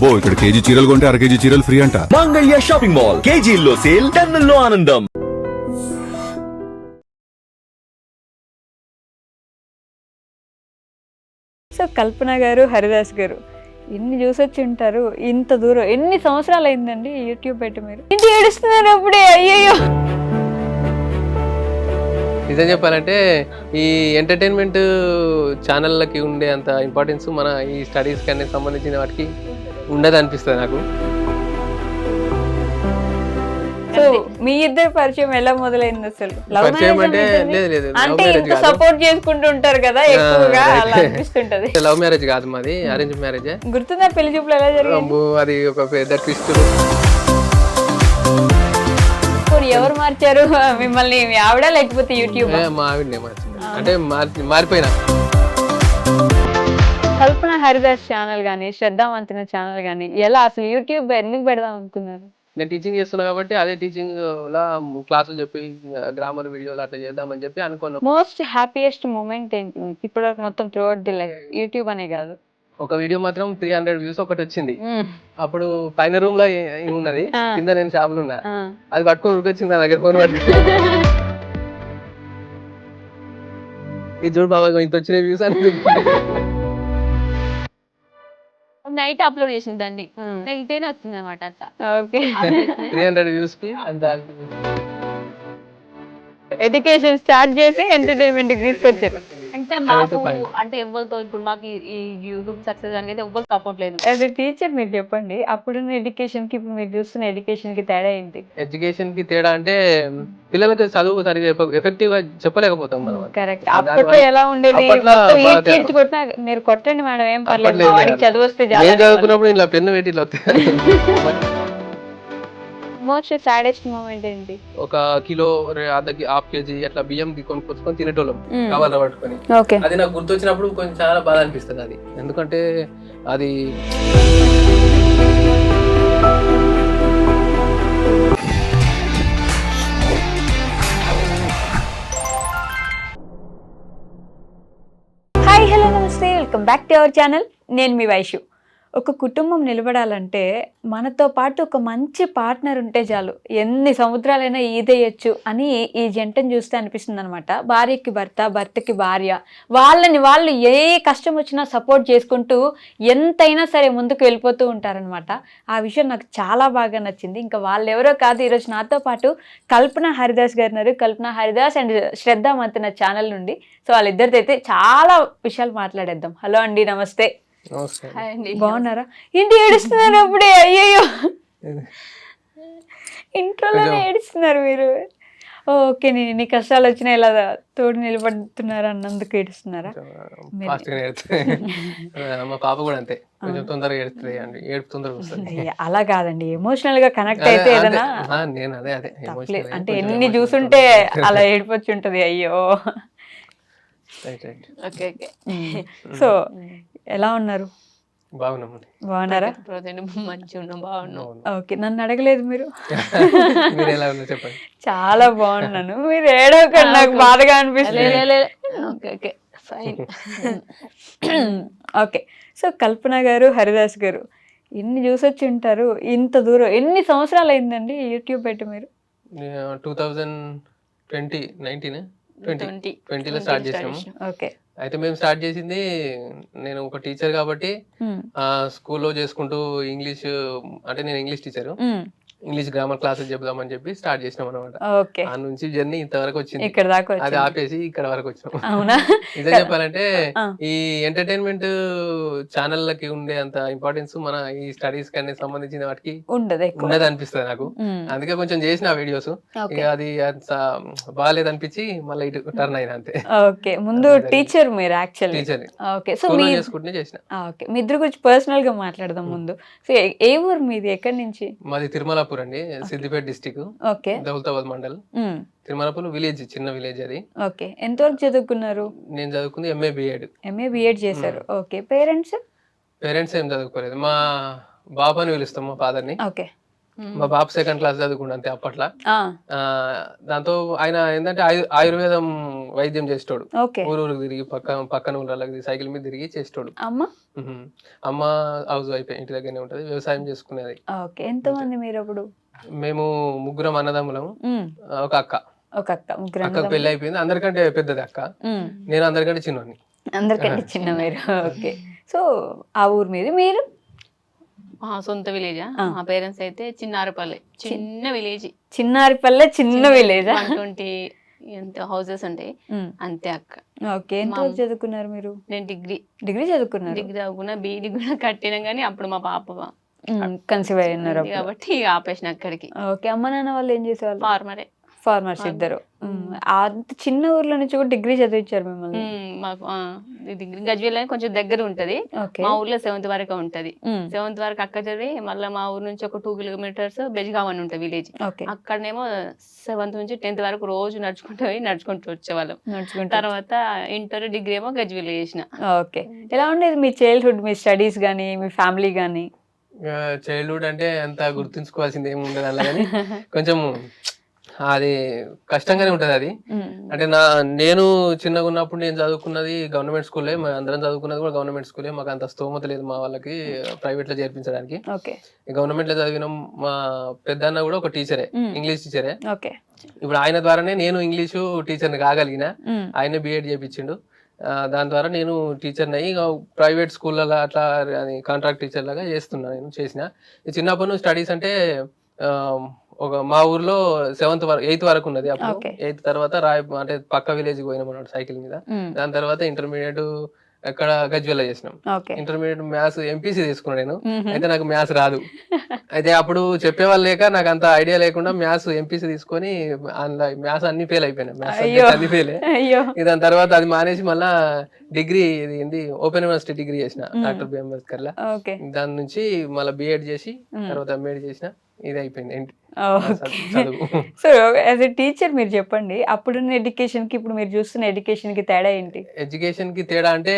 అబ్బో ఇక్కడ కేజీ చీరలు కొంటే అర కేజీ చీరలు ఫ్రీ అంట. మంగళ్య షాపింగ్ మాల్, కేజీల్లో సేల్, టన్నుల్లో ఆనందం. సో కల్పన గారు, హరిదాస్ గారు ఎన్ని చూసొచ్చి ఉంటారు, ఇంత దూరం ఎన్ని సంవత్సరాలు అయిందండి యూట్యూబ్ పెట్టి మీరు? ఇంటి ఏడుస్తున్నారు అప్పుడే, అయ్యయ్యో. నిజం చెప్పాలంటే ఈ ఎంటర్టైన్మెంట్ ఛానళ్ళకి ఉండే అంత ఇంపార్టెన్స్ మన ఈ స్టడీస్కి అనే సంబంధించిన వాటికి ఉండదు అనిపిస్తుంది నాకు. సో మీ ఇద్దరు పరిచయం ఎలా మొదలైంది అసలు? పరిచయం అంటే లేదు అంటే ఇంత సపోర్ట్ చేసుకుంటూ ఉంటారు కదా ఎక్కువగా, అలా అనిపిస్తుంటది. లవ్ మ్యారేజ్ కాదు మాది, అరేంజ్ మ్యారేజ్. గుర్తుందా పెళ్లి చూపులు ఎలా జరిగింది? అది ఒక పెద్ద ట్విస్ట్. ఎవరు మార్చారు మిమ్మల్ని, మీ ఆవిడ లేకపోతే యూట్యూబ్? మా ఆవిడనే మార్చింది, అంటే మారిపోయినా. కల్పన హరిదాస్ ఛానల్ గానీ, శ్రద్ధావంతిన ఛానల్ గానీ ఎలా అసలు యూట్యూబ్ ఎందుకు పెడదాం అనుకున్నారు? నేను టీచింగ్ చేస్తున్నా కాబట్టి అదే టీచింగ్ లా క్లాసులు చెప్పి గ్రామర్ వీడియోలు అట్లా చేద్దామని చెప్పి అనుకున్నాం. మోస్ట్ హ్యాపీయెస్ట్ మూమెంట్ ఏంటి ఇప్పుడు మొత్తం through out the life? YouTube అనే కాదు, ఒక వీడియో మాత్రం 300 వ్యూస్ ఒకటి వచ్చింది. అప్పుడు పైన రూమ్ లో ఉన్నది, కింద నేను షాపులు ఉన్నా. అది పట్టుకొని ఉరికొచ్చింది నా దగ్గర, ఫోన్ పట్టుకు ఇది చూడు బాబా ఇంత వచ్చిన వ్యూస్ అని. నైట్ అప్లోడ్ చేసిందండి, నైట్ అయినా వచ్చింది అనమాట. అంతా ఓకే. 300 వ్యూస్ కి అంత ఎడ్యుకేషన్ స్టార్ట్ చేసి ఎంటర్టైన్మెంట్ తీసుకొచ్చారు. అంటే మాకు అంటే ఎవరితో ఇప్పుడు మాకు ఈ యూట్యూబ్ సక్సెస్ అనేది ఎవరు సపోర్ట్ లేదు. యాజ్ ఎ టీచర్ మీరు చెప్పండి, అప్పుడున్న ఎడ్యుకేషన్ కి ఇప్పుడు మీరు చూస్తున్న ఎడ్యుకేషన్ కి తేడా ఏంటి? ఎడ్యుకేషన్ కి తేడా అంటే పిల్లలకి చదువు సరిగా ఎఫెక్టివ్ గా చెప్పలేకపోతాం మనం. కరెక్ట్. అప్పట్లో ఎలా ఉండేది? కొట్టినా మీరు కొట్టండి మేడం, ఏం పర్లేదు, వాడికి చదువు వస్తే నేను చదువుకున్నప్పుడు ఇలా పెన్ను పెట్టి ఇలా మోస్ట్ సాడెస్ట్ మూమెంట్ ఏంటి? ఒక కిలో హాఫ్ కేజీ అట్లా బియ్యం కొనుక్కొచ్చుకొని తినేటోళ్ళం కవర్లో పట్టుకొని. అది నాకు గుర్తొచ్చినప్పుడు కొంచెం చాలా బాధ అనిపిస్తుంది అది, ఎందుకంటే అది హాయ్ హలో నమస్తే, welcome back to our channel. నేను మీ వైషు. ఒక కుటుంబం నిలబడాలంటే మనతో పాటు ఒక మంచి పార్ట్నర్ ఉంటే చాలు, ఎన్ని సముద్రాలైనా ఈదేయచ్చు అని ఈ జంటను చూస్తే అనిపిస్తుంది అనమాట. భార్యకి భర్త, భర్తకి భార్య, వాళ్ళు ఏ కష్టం వచ్చినా సపోర్ట్ చేసుకుంటూ ఎంతైనా సరే ముందుకు వెళ్ళిపోతూ ఉంటారనమాట. ఆ విషయం నాకు చాలా బాగా నచ్చింది. ఇంకా వాళ్ళు ఎవరో కాదు, ఈరోజు నాతో పాటు కల్పన హరిదాస్ గారు ఉన్నారు. కల్పన హరిదాస్ అండ్ శ్రద్ధావంతిన ఛానల్ నుండి. సో వాళ్ళిద్దరితో అయితే చాలా విషయాలు మాట్లాడేద్దాం. హలో అండి, నమస్తే. బాగున్నారా? ఇంటి ఏడుస్తున్నారు అప్పుడే, అయ్యయ్యో. ఇంట్లోనే ఏడుస్తున్నారు మీరు. ఓకే, నీ కష్టాలు వచ్చినా ఇలా తోడు నిలబడుతున్నారు అన్నందుకు ఏడుస్తున్నారా? మా పాప కూడా అంతే, కొంచెం తొందరగా ఏడుస్తుంది అండి, ఏడుపు తొందరగా వస్తుంది. అలా కాదండి, ఎమోషనల్ గా కనెక్ట్ అయితే ఏదైనా నేను అదే అంటే ఎన్ని చూసుంటే అలా ఏడిపొచ్చి ఉంటది. అయ్యో. ఓకే. సో ఎలా ఉన్నారు? బాగున్నారా? మంచిగా ఉన్నాం, బాగున్నాం. ఓకే, నన్ను అడగలేదు మీరు. చెప్పండి. చాలా బాగున్నాను. మీరు ఏడవకండి, నాకు బాధగా అనిపిస్తుంది. ఓకే. సో కల్పన గారు, హరిదాస్ గారు ఎన్ని చూసొచ్చి ఉంటారు, ఇంత దూరం ఎన్ని సంవత్సరాలు అయిందండి యూట్యూబ్ పెట్టి మీరు? 2020లో స్టార్ట్ చేసాము. ఓకే. అయితే మేము స్టార్ట్ చేసింది, నేను ఒక టీచర్ కాబట్టి స్కూల్లో చేసుకుంటూ ఇంగ్లీష్, అంటే నేను English teacher, English grammar classes చెప్దామని చెప్పి స్టార్ట్ చేసినాం అనమాట. ఆ నుంచి జర్నీ ఇంతవరకు వచ్చింది, ఇక్కడ దాకా అది ఆపేసి ఇక్కడ వరకు వచ్చాం. అవునా? నిజం చెప్పాలంటే ఈ ఎంటర్టైన్మెంట్ ఛానళ్ళకి ఉండే అంత ఇంపార్టెన్స్ మన ఈ స్టడీస్ కి అనే సంబంధించిన వాటికి ఉండదు అనిపిస్తుంది నాకు. అందుకే కొంచెం చేసిన వీడియోస్, అది బాగాలేదు అనిపించి మళ్ళీ ఇటు టర్న్ అయినా అంతే. ఓకే. ముందు టీచర్ మీరు యాక్చువల్లీ? టీచర్. ఓకే. సో చేసుకుంటే చేసిన. ఓకే, మీ ఇద్దరు గురించి పర్సనల్ గా మాట్లాడదాం ముందు. సో ఏ ఊరు మీది, ఎక్కడి నుంచి? మాది తిరుమలాపూర్ అండి, సిద్దిపేట డిస్టిక్, దౌలతాబాద్ మండల్. తిరుమలాపూర్ విలేజ్, చిన్న విలేజ్ అది. ఓకే. ఎంతవరకు చదువుకున్నారు? నేను చదువుకుంది ఎంఏ బిఎడ్ చేశారు. ఓకే. పేరెంట్స్ ఏం చదువుకోలేదు. మా బాబు అని పిలుస్తాం, మా ఫాదర్ ని. ఓకే. మా బాబు 2nd క్లాస్ చదువుకుండు అంతే అప్పట్లో. ఆ, దాంతో ఆయన ఏంటంటే ఆయుర్వేదం వైద్యం చేసేటోడు. ఓకే. ఊరూరు తిరిగి పక్కన ఊళ్ళకి సైకిల్ మీద తిరిగి చేసేటోడు. అమ్మ అమ్మ హౌస్ వైఫ్, ఇంటి దగ్గరనే ఉంటది, వ్యవసాయం చేసుకునేది. ఓకే. ఎంతమంది మీరు అప్పుడు? మేము 3 అన్నదమ్ములం, ఒక అక్క. ఒక అక్క. ముగ్గురు అక్కకు పెళ్లి అయిపోయింది. అందరికంటే పెద్దది అక్క, నేను అందరికంటే చిన్నోని. అందరికంటే చిన్న మీరు. ఓకే. సో ఆ ఊరు మీద మీరు మా సొంత విలేజ్. మా పేరెంట్స్ అయితే చిన్నారపల్లి, చిన్న విలేజ్. చిన్నారిపల్లె, చిన్న విలేజ్. 120 ఎంత హౌసెస్ ఉంటాయి అంతే అక్క. ఓకే. ఎంత వరకు చదువుకున్నారు మీరు? నేను డిగ్రీ చదువుకున్నారు. డిగ్రీ చదువుకున్నా, బీఈడి కూడా కట్టినా, కానీ అప్పుడు మా పాప కన్సీవ్ అయి ఉన్నారు కాబట్టి ఆపేసిన అక్కడికి. ఓకే. అమ్మ నాన్న వాళ్ళు ఏం చేసేవాళ్ళు? ఫార్మరే. ఫార్మర్స్ ఇద్దరు. అంత చిన్న ఊర్లో నుంచి కూడా డిగ్రీ చదివించారు మిమ్మల్ని? మాకు డిగ్రీ గజ్వేల్ అని కొంచెం దగ్గర ఉంటది. మా ఊర్లో 7th వరకు ఉంటది. 7th వరకు అక్క చదివి మళ్ళీ మా ఊరు నుంచి ఒక 2 kilometers బెజ్గావ్ అని ఉంటుంది విలేజ్. అక్కడనేమో 7th నుంచి 10th వరకు రోజు నడుచుకుంటూ వచ్చేవాళ్ళం. తర్వాత ఇంటర్ డిగ్రీ ఏమో గజ్వేల్ చేసిన. ఓకే. ఎలా ఉండేది మీ చైల్డ్హుడ్, మీ స్టడీస్ గానీ, మీ ఫ్యామిలీ గానీ? చైల్డ్హుడ్ అంటే అంత గుర్తుంచుకోవాల్సింది ఏమి ఉండదు అలా, కానీ కొంచెం అది కష్టంగానే ఉంటది అది. అంటే నేను చిన్నగా ఉన్నప్పుడు నేను చదువుకున్నది గవర్నమెంట్ స్కూలే, అందరం చదువుకున్నది కూడా గవర్నమెంట్ స్కూలే. మాకు అంత స్తోమత లేదు మా వాళ్ళకి ప్రైవేట్ లో చేర్పించడానికి. గవర్నమెంట్ లో చదివిన మా పెద్దన్న కూడా ఒక టీచరే, ఇంగ్లీష్ టీచరే. ఇప్పుడు ఆయన ద్వారానే నేను ఇంగ్లీషు టీచర్ని కాగలిగిన. ఆయన బిఎడ్ చేయించిండు, దాని ద్వారా నేను టీచర్ని అయ్యి ప్రైవేట్ స్కూళ్ళలో అట్లా కాంట్రాక్ట్ టీచర్ లాగా చేస్తున్నా. నేను చేసిన చిన్నప్పటి నుంచి స్టడీస్ అంటే మా ఊర్లో 8th వరకు ఉన్నది. అప్పుడు 8th తర్వాత అంటే పక్క విలేజ్ పోయినాం అన్నమాట సైకిల్ మీద. దాని తర్వాత ఇంటర్మీడియట్ ఎక్కడ గజ్వేల్ చేసినాం. ఇంటర్మీడియట్ మ్యాథ్స్ ఎంపీసీ తీసుకున్నా నేను. అయితే నాకు మ్యాథ్స్ రాదు. అయితే అప్పుడు చెప్పేవాళ్ళు లేక నాకు అంత ఐడియా లేకుండా మ్యాథ్స్ ఎంపీసీ తీసుకొని మ్యాథ్స్ అన్ని ఫెయిల్ అయిపోయినా. మ్యాథ్స్ అన్ని ఫెయిల్. దాని తర్వాత అది మానేసి మళ్ళా డిగ్రీ ఏంది ఓపెన్ యూనివర్సిటీ డిగ్రీ చేసిన డాక్టర్ బి అంబేద్కర్ లా. దాని నుంచి మళ్ళీ బిఎడ్ చేసి తర్వాత ఎంఎడ్ చేసిన. ఇది అయిపోయింది. సో యాజ్ ఎ టీచర్ మీరు చెప్పండి, అప్పుడున్న ఎడ్యుకేషన్ కి ఇప్పుడు మీరు చూస్తున్న ఎడ్యుకేషన్ కి తేడా ఏంటి? ఎడ్యుకేషన్ కి తేడా అంటే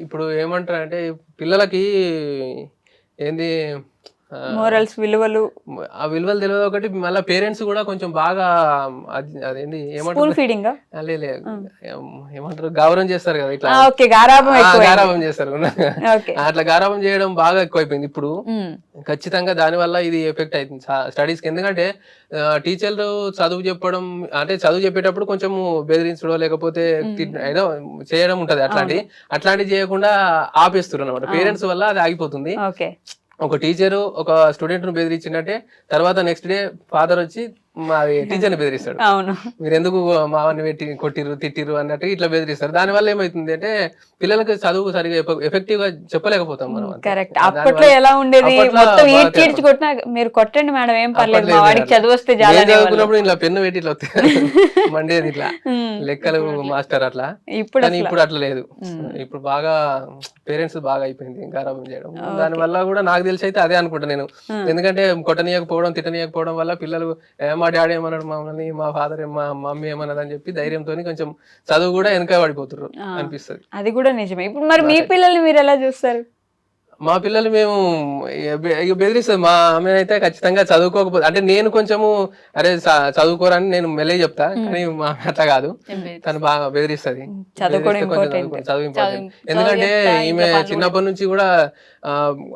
ఇప్పుడు ఏమంటారు అంటే పిల్లలకి ఏంది మోరల్స్, విలువలు, ఆ విలువలు తెలియదు ఒకటి. మళ్ళీ పేరెంట్స్ కూడా కొంచెం బాగా అదేంటి ఏమంటారు, ఏమంటారు గౌరవం చేస్తారు కదా, ఇట్లా గారాబం చేస్తారు. అట్లా గారాబం చేయడం బాగా ఎక్కువైపోయింది ఇప్పుడు. ఖచ్చితంగా దాని వల్ల ఇది ఎఫెక్ట్ అవుతుంది స్టడీస్ కి. ఎందుకంటే టీచర్లు చదువు చెప్పడం అంటే చదువు చెప్పేటప్పుడు కొంచెం బెదిరించడం లేకపోతే ఏదో చేయడం ఉంటది. అట్లాంటివి చేయకుండా ఆపేస్తారు అనమాట. పేరెంట్స్ వల్ల అది ఆగిపోతుంది. ఒక టీచరు ఒక స్టూడెంట్ ను బెదిరించిందంటే తర్వాత నెక్స్ట్ డే ఫాదర్ వచ్చి టీచర్ ని బెదిరిస్తాడు. మీరు ఎందుకు మావాన్ని పెట్టి కొట్టిరు తిట్టిరు అన్నట్టు ఇట్లా బెదిరిస్తారు. దాని వల్ల ఏమైతుంది అంటే పిల్లలకి చదువు సరిగా ఎఫెక్టివ్ గా చెప్పలేకపోతాం మనం. కరెక్ట్. అప్పట్లో ఎలా ఉండేది, మొత్తం ఈడ్చి కొట్టినా మీరు కొట్టండి మేడం ఏం పర్లేదు, మా వాడికి చదువు వస్తే చదువుకున్నప్పుడు ఇట్లా పెన్ను పెట్టి ఇట్లా మండేది ఇట్లా లెక్కలు మాస్టర్ అట్లా. ఇప్పుడు అట్లా లేదు. ఇప్పుడు బాగా పేరెంట్స్ బాగా అయిపోయింది గారాబం చేయడం. దాని వల్ల కూడా నాకు తెలిసి అయితే అదే అనుకుంటా నేను. ఎందుకంటే కొట్టనీయకపోవడం తిట్టనీయకపోవడం వల్ల పిల్లలు మా డాడీ ఏమన్నాడు మమ్మల్ని, మా ఫాదర్ మా మమ్మీ ఏమన్నది అని చెప్పి ధైర్యంతో కొంచెం చదువు కూడా వెనక పడిపోతున్నారు అనిపిస్తుంది. అది కూడా నిజమే. ఇప్పుడు మరి మీ పిల్లల్ని మీరు ఎలా చూస్తారు? మా పిల్లలు మేము బెదిరిస్తుంది. మా అమ్మ అయితే ఖచ్చితంగా చదువుకోకపోతే అంటే నేను కొంచెము అరే చదువుకోరని నేను మెల్లే చెప్తా, కానీ మా అట్లా కాదు, తను బాగా బెదిరిస్తుంది. చదువు ఇంపార్టెంట్. ఎందుకంటే ఈమె చిన్నప్పటి నుంచి కూడా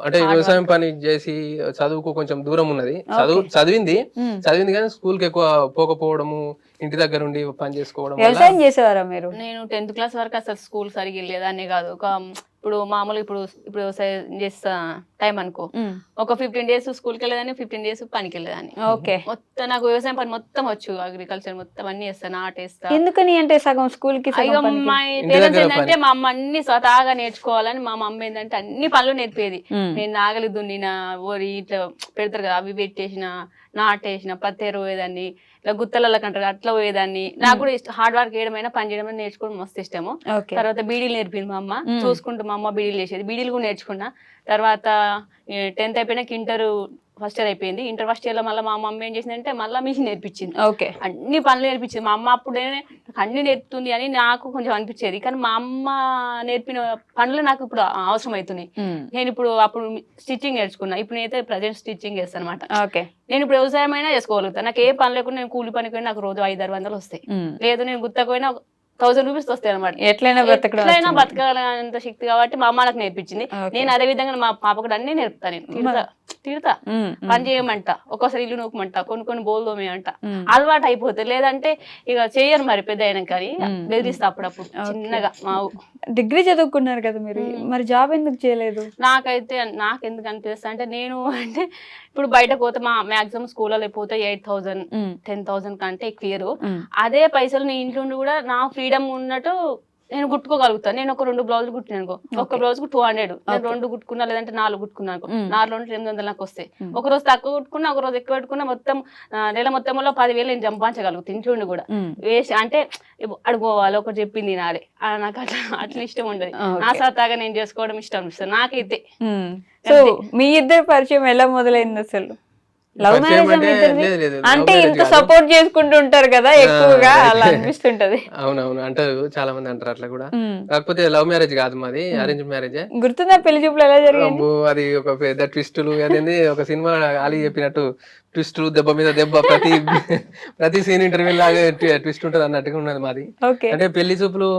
అంటే వ్యవసాయం పని చేసి చదువుకు కొంచెం దూరం ఉన్నది. చదివింది కానీ స్కూల్ కి ఎక్కువ పోకపోవడము, ఇంటి దగ్గర ఉండి పని చేసుకోవడం. వ్యవసాయం చేసేవారా మీరు? నేను 10th క్లాస్ వరకు అసలు స్కూల్ సరిగ్గా వెళ్ళేదాన్ని కాదు. ఇప్పుడు మామూలు ఇప్పుడు వ్యవసాయం చేస్తా టైం అనుకో, ఒక 15 days స్కూల్కి వెళ్ళేదాన్ని, 15 days పనికి వెళ్ళేదాన్ని. మొత్తం నాకు వ్యవసాయం పని మొత్తం వచ్చు, అగ్రికల్చర్ మొత్తం అన్ని చేస్తాను, నాటేస్తా. ఎందుకని అంటే సగం స్కూల్ కి మా పేరెంట్స్ ఏంటంటే మా అమ్మ అన్ని స్వతహాగా నేర్చుకోవాలని, మా మమ్మీ ఏంటంటే అన్ని పనులు నేర్పేది. నేను నాగలి దున్నిన, ఓరి ఇట్లా పెడతారు కదా అవి పెట్టేసిన, నాటేసిన, పత్తేరు పోయేదాన్ని, ఇలా గుత్తల కంటారు అట్లా పోయేదాన్ని. నాకు కూడా హార్డ్ వర్క్ చేయడమైనా పని చేయడం నేర్చుకోవడం మస్తు ఇష్టము. తర్వాత బీడీలు నేర్పింది మా అమ్మ, చూసుకుంటూ మా అమ్మ బీడీలు చేసేది, బీడీలు కూడా నేర్చుకున్నా. తర్వాత 10th అయిపోయినాక ఇంటర్ ఫస్ట్ ఇయర్ అయిపోయింది. ఇంటర్ ఫస్ట్ ఇయర్ లో మళ్ళీ మా మమ్మీ ఏం చేసిందంటే మళ్ళీ మిషన్ నేర్పించింది. ఓకే. అన్ని పనులు నేర్పించింది. మా అమ్మ అప్పుడే నాకు అన్ని నేర్పుతుంది అని నాకు కొంచెం అనిపించేది. కానీ మా అమ్మ నేర్పిన పనులు నాకు ఇప్పుడు అవసరం అవుతున్నాయి. నేను ఇప్పుడు అప్పుడు స్టిచ్చింగ్ నేర్చుకున్నా. ఇప్పుడు నేనైతే ప్రజెంట్ స్టిచ్చింగ్ చేస్తాను అనమాట. ఓకే. నేను ఇప్పుడు వ్యవసాయం అయినా చేసుకోగలుగుతాను. నాకు ఏ పని లేకుండా నేను కూలి పనికి నాకు రోజు 500-600 వస్తాయి. లేదు నేను గుత్తకపోయినా 1000 రూపీస్ వస్తాయి అనమాట. ఎట్లయినా బతకాలంత శక్తి కాబట్టి మా అమ్మ నాకు నేర్పించింది. నేను అదే విధంగా మా పాపకు అన్ని నేర్పుతా. నేను తిడతా పని చేయమంట, ఒక్కోసారి ఇల్లు నూకమంట, కొన్ని బోల్ తోమేయంట. అలవాటు అయిపోతుంది. లేదంటే ఇక చెయ్యరు మరి పెద్ద అయినా కానీ బెదిరిస్తా అప్పుడప్పుడు చిన్నగా. మా డిగ్రీ చదువుకున్నారు కదా మీరు, మరి జాబ్ ఎందుకు చేయలేదు? నాకు ఎందుకు అనిపిస్తుంది అంటే నేను అంటే ఇప్పుడు బయట పోతే మా మాక్సిమం స్కూల్లో పోతే 8,000 10,000 కంటే ఎక్కువ. అదే పైసలు నేను ఇంట్లో ఉండి కూడా నా ఫ్రీడమ్ ఉన్నట్టు నేను కుట్టుకోగలుగుతాను. నేను ఒక 2 బ్లౌజులు కుట్టినాను, ఒక బ్లౌజ్ కు 200, నేను 2 కుట్టుకున్నా లేదంటే 4 కుట్టుకున్నాను, 4 800 నాకు వస్తాయి. ఒక రోజు తక్కువ కుట్టుకున్నా, ఒక రోజు ఎక్కువ పెట్టుకున్నా, మొత్తం నెల మొత్తంలో 10,000 నేను సంపాదించగలుగుతాను ఇంట్లో ఉండి కూడా. వేస్ట్ అంటే అడుకోవాలి, ఒకటి చెప్పింది నాడే, నాకు అట్లా ఇష్టం ఉండదు. నా సత్తాగా నేను చేసుకోవడం ఇష్టం అనిపిస్తుంది నాకైతే. సో మీ ఇద్దరు పరిచయం ఎలా మొదలైంది అసలు? లవ్ మ్యారేజ్ అంటే ఇంత సపోర్ట్ చేసుకుంటూ ఉంటారు కదా ఎక్కువగా, అలా అనిపిస్తుంటది. అవునవును అంటారు, చాలా మంది అంటారు అట్లా కూడా. కాకపోతే లవ్ మ్యారేజ్ కాదు, మాది అరేంజ్ మ్యారేజ్. గుర్తుందా పెళ్లి చూపులు ఎలా జరిగింది? అది ఒక పెద్ద ట్విస్టులు, అదేంది ఒక సినిమా అలీ చెప్పినట్టు ట్విస్టులు, దెబ్బ మీద దెబ్బ, ప్రతి సీన్ ఇంటర్వ్యూ లాగా ట్విస్ట్ ఉంటది అన్నట్టుగా ఉన్నది మాది. అంటే పెళ్లి చూపులు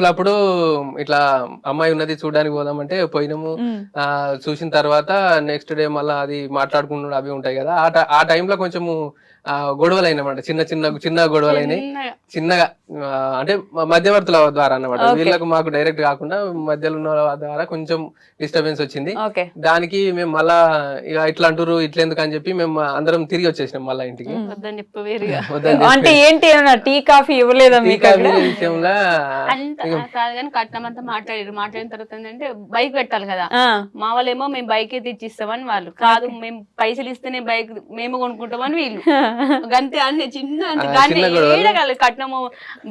అప్పుడు ఇట్లా అమ్మాయి ఉన్నది చూడడానికి పోదామంటే పోయినాము. చూసిన తర్వాత నెక్స్ట్ డే మళ్ళీ అది మాట్లాడుకుంటూ అవి ఉంటాయి కదా, ఆ టైంలో కొంచెము గొడవలు అయినమాట, చిన్న గొడవలు అయినాయి. చిన్నగా అంటే మధ్యవర్తుల ద్వారా అన్నమాట, వీళ్ళకు మాకు డైరెక్ట్ కాకుండా మధ్యలో ఉన్న ద్వారా కొంచెం డిస్టర్బెన్స్ వచ్చింది. దానికి మేము మళ్ళా ఇక ఇట్లా అంటారు ఇట్లా ఎందుకు అని చెప్పి మేము అందరం తిరిగి వచ్చేసినాం మళ్ళా ఇంటికి. అంటే ఏంటి టీ కాఫీ ఇవ్వలేదా విషయంలో? కట్నం అంతా మాట్లాడిన తర్వాత ఏంటంటే బైక్ పెట్టాలి కదా, మా వాళ్ళేమో మేము బైక్ తెచ్చిస్తామని వాళ్ళు, కాదు మేము పైసలు ఇస్తేనే బైక్ మేము కొనుక్కుంటామని వీళ్ళు. గంతే అన్ని చిన్న కట్నము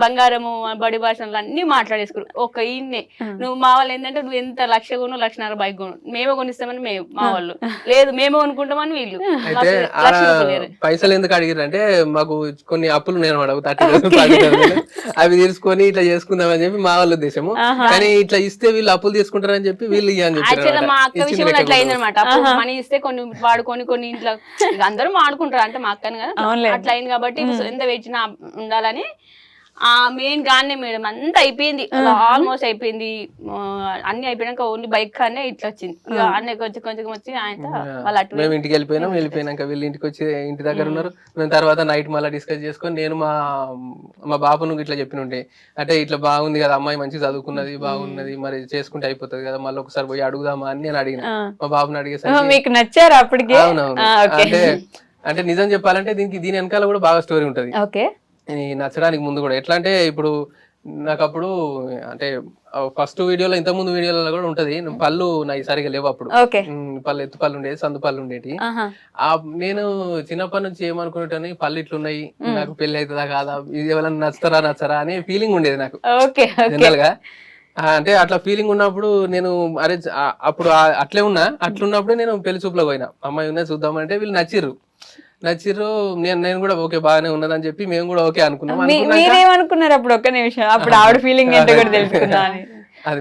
బంగారము బడి భాషలు అన్ని మాట్లాడేసుకురు. ఒక ఈయన్నే నువ్వు మా వాళ్ళు ఏంటంటే నువ్వు ఎంత 1,00,000 కొను 1,50,000 బైక్ కొను, మేమే కొనిస్తామని మేము, మా వాళ్ళు లేదు మేమే కొనుక్కుంటామని వీళ్ళు. పైసలు ఎందుకు అడిగారు అంటే మాకు కొన్ని అప్పులు నేను 30,000 అవి తీసుకొని ఇట్లా చేసుకుందామని చెప్పి మా వాళ్ళ ఉద్దేశము. కానీ ఇట్లా ఇస్తే వీళ్ళు అప్పులు తీసుకుంటారని చెప్పి వీళ్ళు యాక్చువల్గా మా అక్క విషయంలో అట్లా అయిందనమాట. మనీ ఇస్తే కొన్ని వాడుకొని కొన్ని ఇంట్లో అందరూ వాడుకుంటారు, అంటే మా అక్కని కదా అట్లా అయింది కాబట్టి ఎంత వేచినా ఉండాలని మెయిన్ గానే మేడం అంతా అయిపోయింది, ఆల్మోస్ట్ అయిపోయింది. అన్ని అయిపోయినాక ఓన్లీ బైక్ కానీ ఇట్లా వచ్చింది. అన్నీ కొంచెం వచ్చి ఆయన వాళ్ళు మేము ఇంటికి వెళ్ళిపోయినాక వీళ్ళు ఇంటికి వచ్చి ఇంటి దగ్గర ఉన్నారు. మేము తర్వాత నైట్ మళ్ళీ డిస్కస్ చేసుకొని నేను మా బాబును ఇట్లా చెప్పినుంటే, అంటే ఇట్లా బాగుంది కదా అమ్మాయి మంచిగా చదువుకున్నది బాగున్నది, మరి చేసుకుంటే అయిపోతుంది కదా, మళ్ళీ ఒకసారి పోయి అడుగుదామా అని నేను అడిగిన. మా బాబుని అడిగేసరికి మీకు నచ్చారు అప్పటికి? అవునవును. అంటే నిజం చెప్పాలంటే దీని వెనకాల కూడా బాగా స్టోరీ ఉంటది. నచ్చడానికి ముందు కూడా ఎట్లా అంటే, ఇప్పుడు నాకు అప్పుడు అంటే ఫస్ట్ వీడియోలో ఇంత ముందు వీడియోలో కూడా ఉంటది, పళ్ళు నాకు సరిగా లేవు అప్పుడు. పళ్ళు ఎత్తు పళ్ళు ఉండేది, సందు పళ్ళు ఉండేటి. నేను చిన్నప్పటి నుంచి ఏమనుకునేటని పళ్ళు ఇట్లున్నాయి, నాకు పెళ్లి అవుతుందా కాదా, ఇది ఎవరైనా నచ్చరా అనే ఫీలింగ్ ఉండేది నాకు జనరల్ గా. అంటే అట్లా ఫీలింగ్ ఉన్నప్పుడు నేను అరే అప్పుడు అట్లున్నప్పుడు నేను పెళ్లి చూపులో పోయినా, అమ్మాయి ఉన్నది చూద్దామంటే వీళ్ళు నచ్చిర్రు. నేను కూడా ఓకే బాగానే ఉన్నదని చెప్పి మేము కూడా ఓకే అనుకున్నాం. మీరేమనుకున్నారు అప్పుడు? ఒక్క నిమిషం, అప్పుడు ఆవిడ ఫీలింగ్ ఏంటో కూడా తెలుసుకున్నా.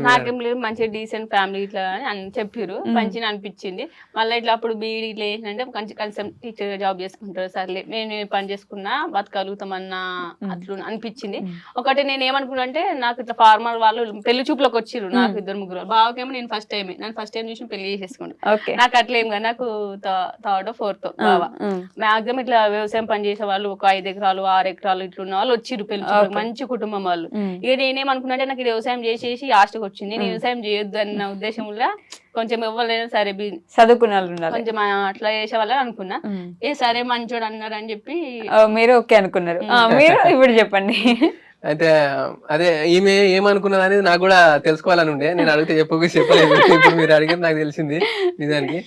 నాకేం లేదు, మంచిగా డీసెంట్ ఫ్యామిలీ ఇట్లా అని చెప్పారు, మంచిగా అనిపించింది. మళ్ళీ ఇట్లా అప్పుడు బీఈడి ఇట్లా ఏంటంటే కలిసి టీచర్ జాబ్ చేసుకుంటారు, సర్లే నేను పని చేసుకున్నా బతకగలుగుతామన్నా అట్లా అనిపించింది. ఒకటి నేను ఏమనుకున్నా అంటే, నాకు ఇట్లా ఫార్మర్ వాళ్ళు పెళ్లి చూపులోకి వచ్చిర్రు, నాకు 2-3 బావకేమో నేను ఫస్ట్ టైం చూసి పెళ్లి చేసేసుకున్నాను. నాకు అట్లా ఏం కాదు, నాకు 3rd or 4th బావ. మాక్సిమం ఇట్లా వ్యవసాయం పని చేసే వాళ్ళు ఒక 5 ఎకరాలు 6 ఎకరాలు ఇట్లున్న వాళ్ళు వచ్చిర్రు పెళ్లి చూపులకు, మంచి కుటుంబం వాళ్ళు. ఇక నేనేమనుకున్నా అంటే, నాకు వ్యవసాయం చేసేసి వచ్చింది, నేను వ్యవసాయం చేయొద్దు అన్న ఉద్దేశంలో కొంచెం ఇవ్వలేదు, సరే చదువుకున్న కొంచెం అట్లా చేసే వాళ్ళని అనుకున్నా. సరే మంచోడు అన్నారు అని చెప్పి మీరు ఓకే అనుకున్నారు. మీరు ఇప్పుడు చెప్పండి. అయితే అదే ఈమె ఏమనుకున్నది అనేది నాకు కూడా తెలుసుకోవాలని ఉండే, నేను అడిగితే చెప్పలేదు. ఇప్పుడు మీరు అడిగితే నాకు తెలిసింది నిజానికి.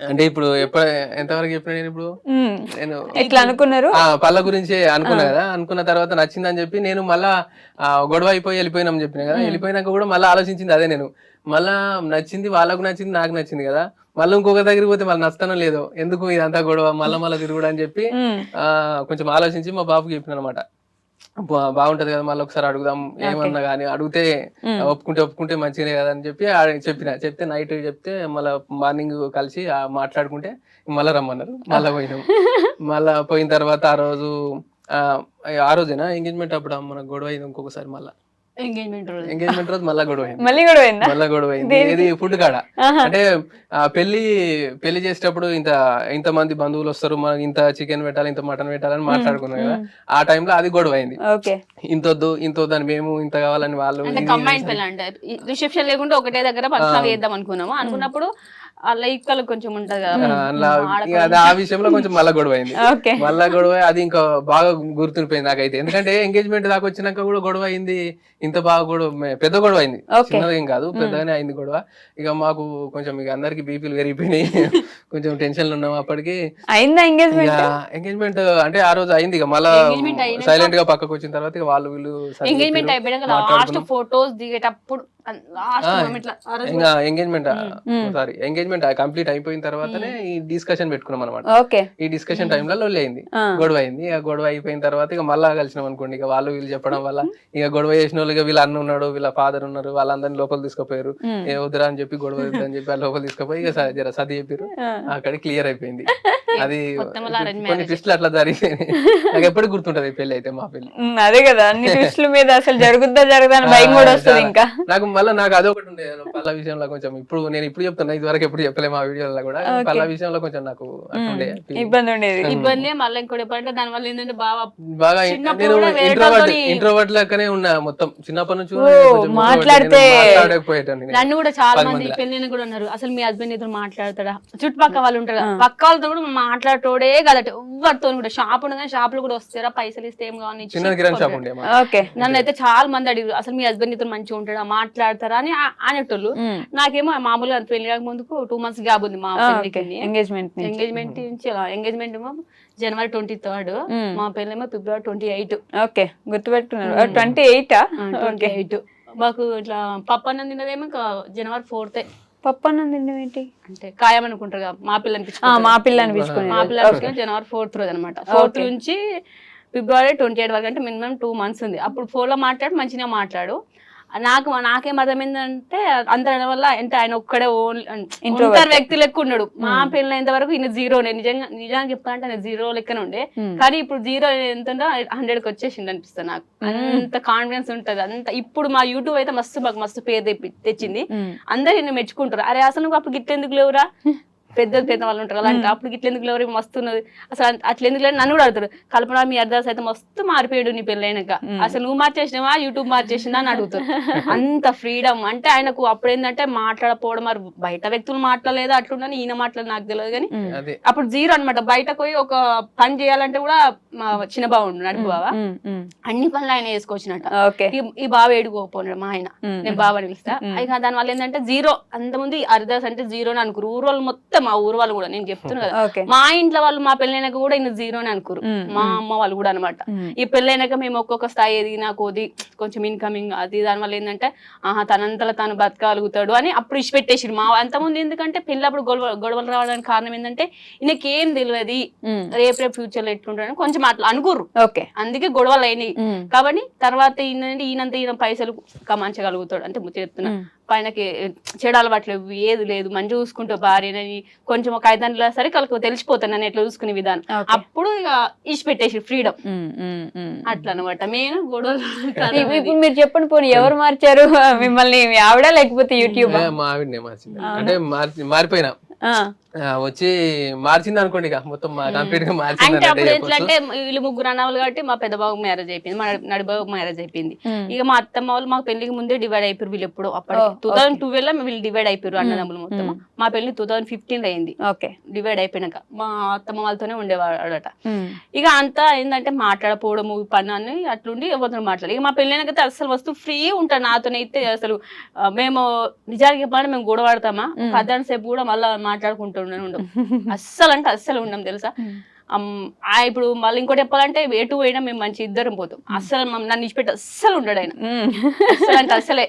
అంటే ఇప్పుడు ఎంతవరకు చెప్పిన నేను ఇప్పుడు నేను ఎట్లా అనుకున్నారు పళ్ళ గురించి అనుకున్నా కదా, అనుకున్న తర్వాత నచ్చిందని చెప్పి నేను మళ్ళా గొడవ అయిపోయి వెళ్ళిపోయినాం చెప్పిన కదా, వెళ్ళిపోయినాక కూడా మళ్ళీ ఆలోచించింది అదే, నేను మళ్ళా నచ్చింది, వాళ్ళకు నచ్చింది, నాకు నచ్చింది కదా, మళ్ళీ ఇంకొక దగ్గరికి పోతే మళ్ళీ నచ్చనో లేదో, ఎందుకు ఇదంతా గొడవ, మళ్ళా తిరుగుడు అని చెప్పి కొంచెం ఆలోచించి మా బాబుకి చెప్పిన అనమాట. బాగుంటది కదా, మళ్ళీ ఒకసారి అడుగుదాం, ఏమన్నా కానీ అడిగితే ఒప్పుకుంటే మంచిగానే కదా అని చెప్పి చెప్తే నైట్ చెప్తే మళ్ళీ మార్నింగ్ కలిసి మాట్లాడుకుంటే మళ్ళీ రమ్మన్నారు. మళ్ళీ పోయినాం. మళ్ళా పోయిన తర్వాత ఆ రోజేనా ఎంగేజ్మెంట్ అప్పుడు మనకు గొడవ అయింది ఇంకొకసారి. మళ్ళీ ఎంగేజ్మెంట్ రోజు మళ్ళా గొడవ అయింది. ఇది ఫుడ్ కాడ అంటే పెళ్లి చేసేటప్పుడు ఇంత మంది బంధువులు వస్తారు, మనకి ఇంత చికెన్ పెట్టాలి, ఇంత మటన్ పెట్టాలని మాట్లాడుకున్నాం కదా, ఆ టైంలో అది గొడవ అయింది. ఇంతొద్దు అని మేము ఇంత కావాలని వాళ్ళు. కంబైన్ పెళ్ళి అంటే రిసెప్షన్ లేకుండా ఒకటే దగ్గర ఫంక్షన్ చేద్దాం అనుకున్నప్పుడు అలా ఈక్వల్ కొంచెం ఉంటది కదా, ఆ విషయంలో కొంచెం మళ్ళా గొడవ అయింది. మళ్ళా గొడవ అది ఇంకా బాగా గుర్తుండిపోయింది నాకైతే. ఎందుకంటే ఎంగేజ్మెంట్ దాకా వచ్చినాక కూడా గొడవ అయింది. ఇంత బాగా గొడవ, పెద్ద గొడవ అయింది, చిన్నదేం కాదు, పెద్దగానే అయింది గొడవ. ఇక మాకు కొంచెం ఇక అందరికి బీపీలు పెరిగిపోయినాయి, కొంచెం టెన్షన్లు ఉన్నాం. అప్పటికి ఎంగేజ్మెంట్ అంటే ఆ రోజు అయింది. ఇక మళ్ళా సైలెంట్ గా పక్కకు వచ్చిన తర్వాత ఇక వాళ్ళు వీళ్ళు ఎంగేజ్మెంట్ అయిపోయాక లాస్ట్ ఫోటోస్ దిగేటప్పుడు ఎంగేజ్మెంట్ కంప్లీట్ అయిపోయిన తర్వాతనే ఈ డిస్కషన్ పెట్టుకున్నాం అనమాట. ఈ డిస్కషన్ టైంలో లొల్లి అయింది, గొడవ అయింది. ఇక గొడవ అయిపోయిన తర్వాత ఇక మళ్ళా కలిసినాం అనుకోండి. ఇక వాళ్ళు వీళ్ళు చెప్పడం వల్ల ఇక గొడవ చేసిన వాళ్ళు, ఇక వీళ్ళ అన్న ఉన్నాడు, వీళ్ళ ఫాదర్ ఉన్నారు, వాళ్ళందరినీ లోపల తీసుకుపోయారు. ఏ వద్దురా అని చెప్పి గొడవ అని చెప్పి లోపల తీసుకుపోయి ఇక జర సర్ది చెప్పారు. అక్కడ క్లియర్ అయిపోయింది. అది కొన్ని ట్విస్ట్లు అట్లా జరిగిపోయినాయి. నాకు ఎప్పటికి గుర్తుంటది పెళ్లి అయితే, మా పెళ్లి. అదే కదా, అన్ని ట్విస్ట్ల మీద అసలు జరుగుద్దా భయం కూడా వస్తుంది. ఇంకా నాకు అదొకటి ఉండే పళ్ళ విషయంలో కొంచెం. నేను ఇప్పుడు చెప్తున్నా, ఇది వరకు ఎప్పుడు చెప్పలేము ఆ వీడియోలో కూడా. పళ్ళ విషయంలో కొంచెం నాకు ఇబ్బంది ఉండేది. మళ్ళీ ఇంకోటి ఎప్పుడంటే దాని వల్ల ఏంటంటే బాగా నేను ఇంట్రోవర్ట్ లెక్కనే ఉన్నా మొత్తం చిన్నప్పటి నుంచి. మాట్లాడకపోయేటాను. నన్ను కూడా చాలా మంది పెళ్లి కూడా ఉన్నారు, అసలు మీ హస్బెండ్ ఇద్దరు మాట్లాడతాడా, చుట్టుపక్కల వాళ్ళు ఉంటారు కదా, పక్క వాళ్ళతో కూడా మాట్లాడటోడే కదట. ఎవరితో కూడా షాప్ ఉండగా షాప్ లో కూడా వస్తారా, పైసలు ఇస్తే ఏం కావాలి. నన్ను అయితే చాలా మంది అడిగారు, అసలు మీ హస్బెండ్ ఇద్దరు మంచిగా ఉంటాడా, మాట్లాడతారా అని అనేటోళ్ళు. నాకేమో మామూలుగా పెళ్లి కాక ముందుకు 2 months గ్యాప్ ఉంది మా పెళ్లికి. ఎంగేజ్మెంట్ నుంచి ఎంగేజ్మెంట్ జనవరి 23rd, మా పెళ్ళేమో ఫిబ్రవరి 28. ఓకే, గుర్తుపెట్టుకున్నారు. 28 మాకు ఇట్లా పప్పన్నం తిన్నదేమో జనవరి 4th. పప్పన్నం తినడం ఏంటి అంటే ఖాయం అనుకుంటారు కదా, మా పిల్ల అనిపించుకుని జనవరి 4th రోజు అనమాట. 4th నుంచి ఫిబ్రవరి 28 వరకు అంటే మినిమం 2 months ఉంది. అప్పుడు ఫోన్లో మాట్లాడు, మంచిగా మాట్లాడు. నాకేం అర్థమైందంటే అందరి వల్ల అంటే ఆయన ఒక్కడే ఇంటర్ వ్యక్తి లెక్క ఉన్నాడు. మా పెళ్ళి అయినంత వరకు ఈయన 0. నిజంగా చెప్పాలంటే ఆయన 0 లెక్కనే ఉండే. కానీ ఇప్పుడు 0 ఎంత 100కి వచ్చేసింది అనిపిస్తుంది నాకు. అంత కాన్ఫిడెన్స్ ఉంటది అంత. ఇప్పుడు మా యూట్యూబ్ అయితే మస్తు పేరు తెచ్చింది. అందరు ఈయన మెచ్చుకుంటారు. అరే అసలు నువ్వు అప్పుడు గిట్టెందుకు లేవురా, పెద్ద వాళ్ళు ఉంటారు అలాంటి, అప్పుడు ఇట్లా ఎందుకు లేవు మస్తున్నది అసలు అట్లా ఎందుకు లేదు నన్ను కూడా అడుగుతారు. కల్పన మీ అర్ధాస్ అయితే మస్తు మారిపోయాడు నీ పెళ్ళైనాక, అసలు నువ్వు మార్చేసినావా యూట్యూబ్ మార్చేసిందా అని అడుగుతారు. అంత ఫ్రీడమ్ అంటే ఆయనకు. అప్పుడు ఏంటంటే మాట్లాడకపోవడం, మరి బయట వ్యక్తులు మాట్లాడలేదు అట్లుండని, ఈయన మాట్లాడదు నాకు తెలియదు. కానీ అప్పుడు 0 అనమాట. బయటకు పోయి ఒక పని చేయాలంటే కూడా మా చిన్న బావుండు నడుపు బావ అన్ని పనులు ఆయన వేసుకొచ్చినట్ట. ఈ బావ ఏడుకోపోయినాడు మా ఆయన, నేను బావ పిలుస్తా. ఇక దాని వల్ల ఏంటంటే 0. అంతమంది అర్ధాస్ అంటే 0 అని అనుకురు ఊరు వాళ్ళు మొత్తం. మా ఊరు వాళ్ళు కూడా నేను చెప్తున్నా కదా, మా ఇంట్లో వాళ్ళు మా పెళ్ళైనాక కూడా ఈయన 0 అని అనుకోరు. మా అమ్మ వాళ్ళు కూడా అనమాట. ఈ పెళ్ళైనాక మేము ఒక్కొక్క స్థాయి ఎదిగినా కొద్ది కొంచెం ఇన్కమింగ్ అది దాని వల్ల ఏంటంటే తనంతలో తాను బతకగలుగుతాడు అని అప్పుడు ఇచ్చిపెట్టేసాడు. మా అంతమంది ఎందుకంటే పెళ్ళప్పుడు గొడవలు రావడానికి కారణం ఏంటంటే ఈయనకి ఏం తెలియదు, రేపు ఫ్యూచర్ లో ఎట్లుంటాడని కొంచెం అట్లా అనుకోరు. అందుకే గొడవలు అయినాయి. కాబట్టి తర్వాత ఈయన పైసలు కమాంచగలుగుతాడు అంటే చెప్తున్నా. పైనకి చెడు అలవాట్లు ఏది లేదు, మంచి చూసుకుంటూ భార్యని కొంచెం ఒక 5 నెలల సరే కలకు తెలిసిపోతాను నేను ఎట్లా చూసుకునే విధానం. అప్పుడు ఇక ఇచ్చి పెట్టేసి ఫ్రీడమ్ అట్లా అనమాట. మెయిన్ గొడవలు. ఇప్పుడు మీరు చెప్పండి, పోనీ ఎవరు మార్చారు మిమ్మల్ని, మీ ఆవిడ లేకపోతే యూట్యూబ్? మా ఆవిడనే మార్చింది. అంటే మారిపోయినా వచ్చి మార్చింది అనుకోండి, ఇక మొత్తం కంప్లీట్ గా మార్చింది. అంటే అప్పుడు ఎట్లా అంటే వీళ్ళు 3 అన్నవాళ్ళు కాబట్టి మా పెద్ద బాబు మ్యారేజ్ అయిపోయింది, మా నడి బాబు మ్యారేజ్ అయిపోయింది. ఇక మా అత్తమ్మ వాళ్ళు మా పెళ్లికి ముందే డివైడ్ అయిపోయారు. వీళ్ళు ఎప్పుడు అప్పటికి 2012 లో వీళ్ళు డివైడ్ అయిపోయారు అన్నదమ్ములు మొత్తం. మా పెళ్లి 2015 అయింది. డివైడ్ అయిపోయినాక మా అత్తమ్మ వాళ్ళతోనే ఉండేవాడట. ఇక అంతా ఏంటంటే మాట్లాడపోవడము పని అని అట్లుండి ఎవరితో మాట్లాడాలి. ఇక మా పెళ్ళైనాకైతే అసలు వస్తూ ఫ్రీ ఉంటాడు నాతోనైతే. అసలు మేము నిజానికి చెప్పాలంటే మేము గొడవ పడతామా 10 సేపు కూడా మళ్ళీ మాట్లాడుకుంటూ ఉండవు. అస్సలు అంటే అస్సలు ఉండం తెలుసా. ఇప్పుడు మళ్ళీ ఇంకోటి చెప్పాలంటే ఎటు పోయినా మేము మంచి ఇద్దరం పోతాం. అస్సలు నన్ను ఇచ్చిపెట్టి అస్సలు ఉండడు ఆయన. అస్సలు అంటే అస్సలే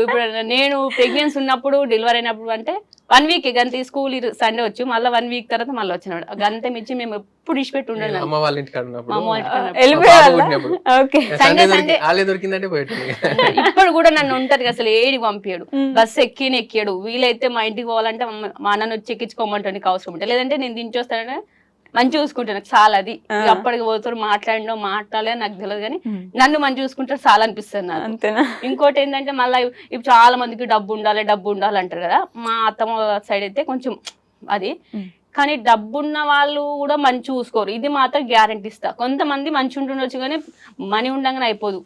ఇప్పుడు నేను ప్రెగ్నెన్సీ ఉన్నప్పుడు డెలివరీ అయినప్పుడు అంటే 1 వీక్ గంత స్కూల్ సండే వచ్చి మళ్ళీ 1 వీక్ తర్వాత మళ్ళీ వచ్చినాడు గంత మించి మేము ఎప్పుడు ఇచ్చిపెట్టి ఉండాలి అమ్మ వాళ్ళ ఇంటికి ఉన్నప్పుడు మా అమ్మ వాళ్ళ ఇంటికి ఉన్నప్పుడు. వెళ్ళిపోయారు. ఓకే. సండే వాళ్ళే దొరికిందంటే పోయేటప్పుడు ఇప్పుడు కూడా నన్ను ఉంటది అసలు ఏడికి పంపించాడు బస్సు ఎక్కియాడు వీలైతే మా ఇంటికి పోవాలంటే మా అన్న వచ్చి ఎక్కించుకోమంటాడు నీకు అవసరం ఉంటుంది లేదంటే నేను దించొస్తానని మంచి చూసుకుంటాను చాలా అది అప్పటికి పోతాడు మాట్లాడలే నాకు తెలియదు కానీ నన్ను మంచి చూసుకుంటాడు చాలా అనిపిస్తుంది నాకు. అంతేనా? ఇంకోటి ఏంటంటే మళ్ళీ ఇప్పుడు చాలా మందికి డబ్బు ఉండాలి అంటారు కదా మా అత్తమ్మ సైడ్ అయితే కొంచెం అది కానీ డబ్బున్న వాళ్ళు కూడా మంచి చూసుకోరు ఇది మాత్రం గ్యారెంటీ ఇస్తా కొంతమంది మంచి ఉంటుండొచ్చు కానీ మనీ ఉండగానే అయిపోదు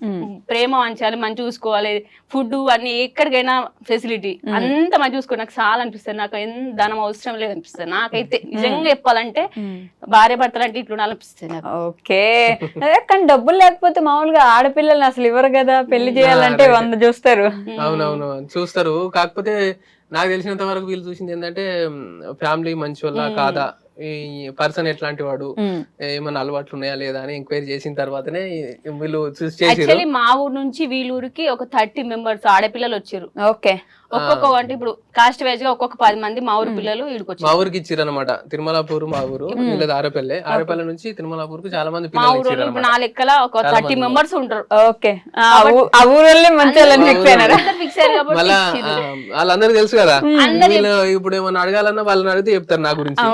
ప్రేమ మంచాలి మంచి చూసుకోవాలి ఫుడ్ అన్ని ఎక్కడికైనా ఫెసిలిటీ అంత మంచి చూసుకో నాకు చాలా అనిపిస్తుంది నాకు ఎంత ధనం అవసరం లేదు అనిపిస్తుంది నాకైతే నిజంగా చెప్పాలంటే భార్య భర్తలు అంటే ఇట్లా అనిపిస్తుంది నాకు. ఓకే. అదే కానీ డబ్బులు లేకపోతే మామూలుగా ఆడపిల్లల్ని అసలు ఇవ్వరు కదా పెళ్లి చేయాలంటే 100 చూస్తారు. అవునవును చూస్తారు కాకపోతే నాకు తెలిసినంత వరకు వీళ్ళు చూసింది ఏంటంటే ఫ్యామిలీ మంచి వాళ్ళ కాదా ఈ పర్సన్ ఎట్లాంటి వాడు ఏమన్నా అలవాట్లు ఉన్నాయా లేదా అని ఎంక్వైరీ చేసిన తర్వాతనే వీళ్ళు యాక్చువల్లీ మా ఊరు నుంచి వీళ్ళూరికి ఒక 30 మెంబర్స్ ఆడపిల్లలు వచ్చారు. ఓకే. ఒక్కొక్క అంటే ఇప్పుడు కాస్ట్ వైజ్ గా ఒక్కొక్క 10 మంది మా ఊరు పిల్లలు మా ఊరికి ఇచ్చారు అనమాట తిరుమలాపూర్ మా ఊరు లేదా ఆరేపల్లె నుంచి తిరుమలాపూర్ కు చాలా మంది మా ఊరు నా లెక్కల ఒక 30 మెంబర్స్ ఉంటారు. ఓకే. ఆ ఊరు మంచి ఫిక్స్ అయ్యారు మళ్ళా వాళ్ళందరికీ తెలుసు కదా వీళ్ళు ఇప్పుడు ఏమన్నా అడగాలన్నా వాళ్ళని అడిగితే చెప్తారు నా గురించి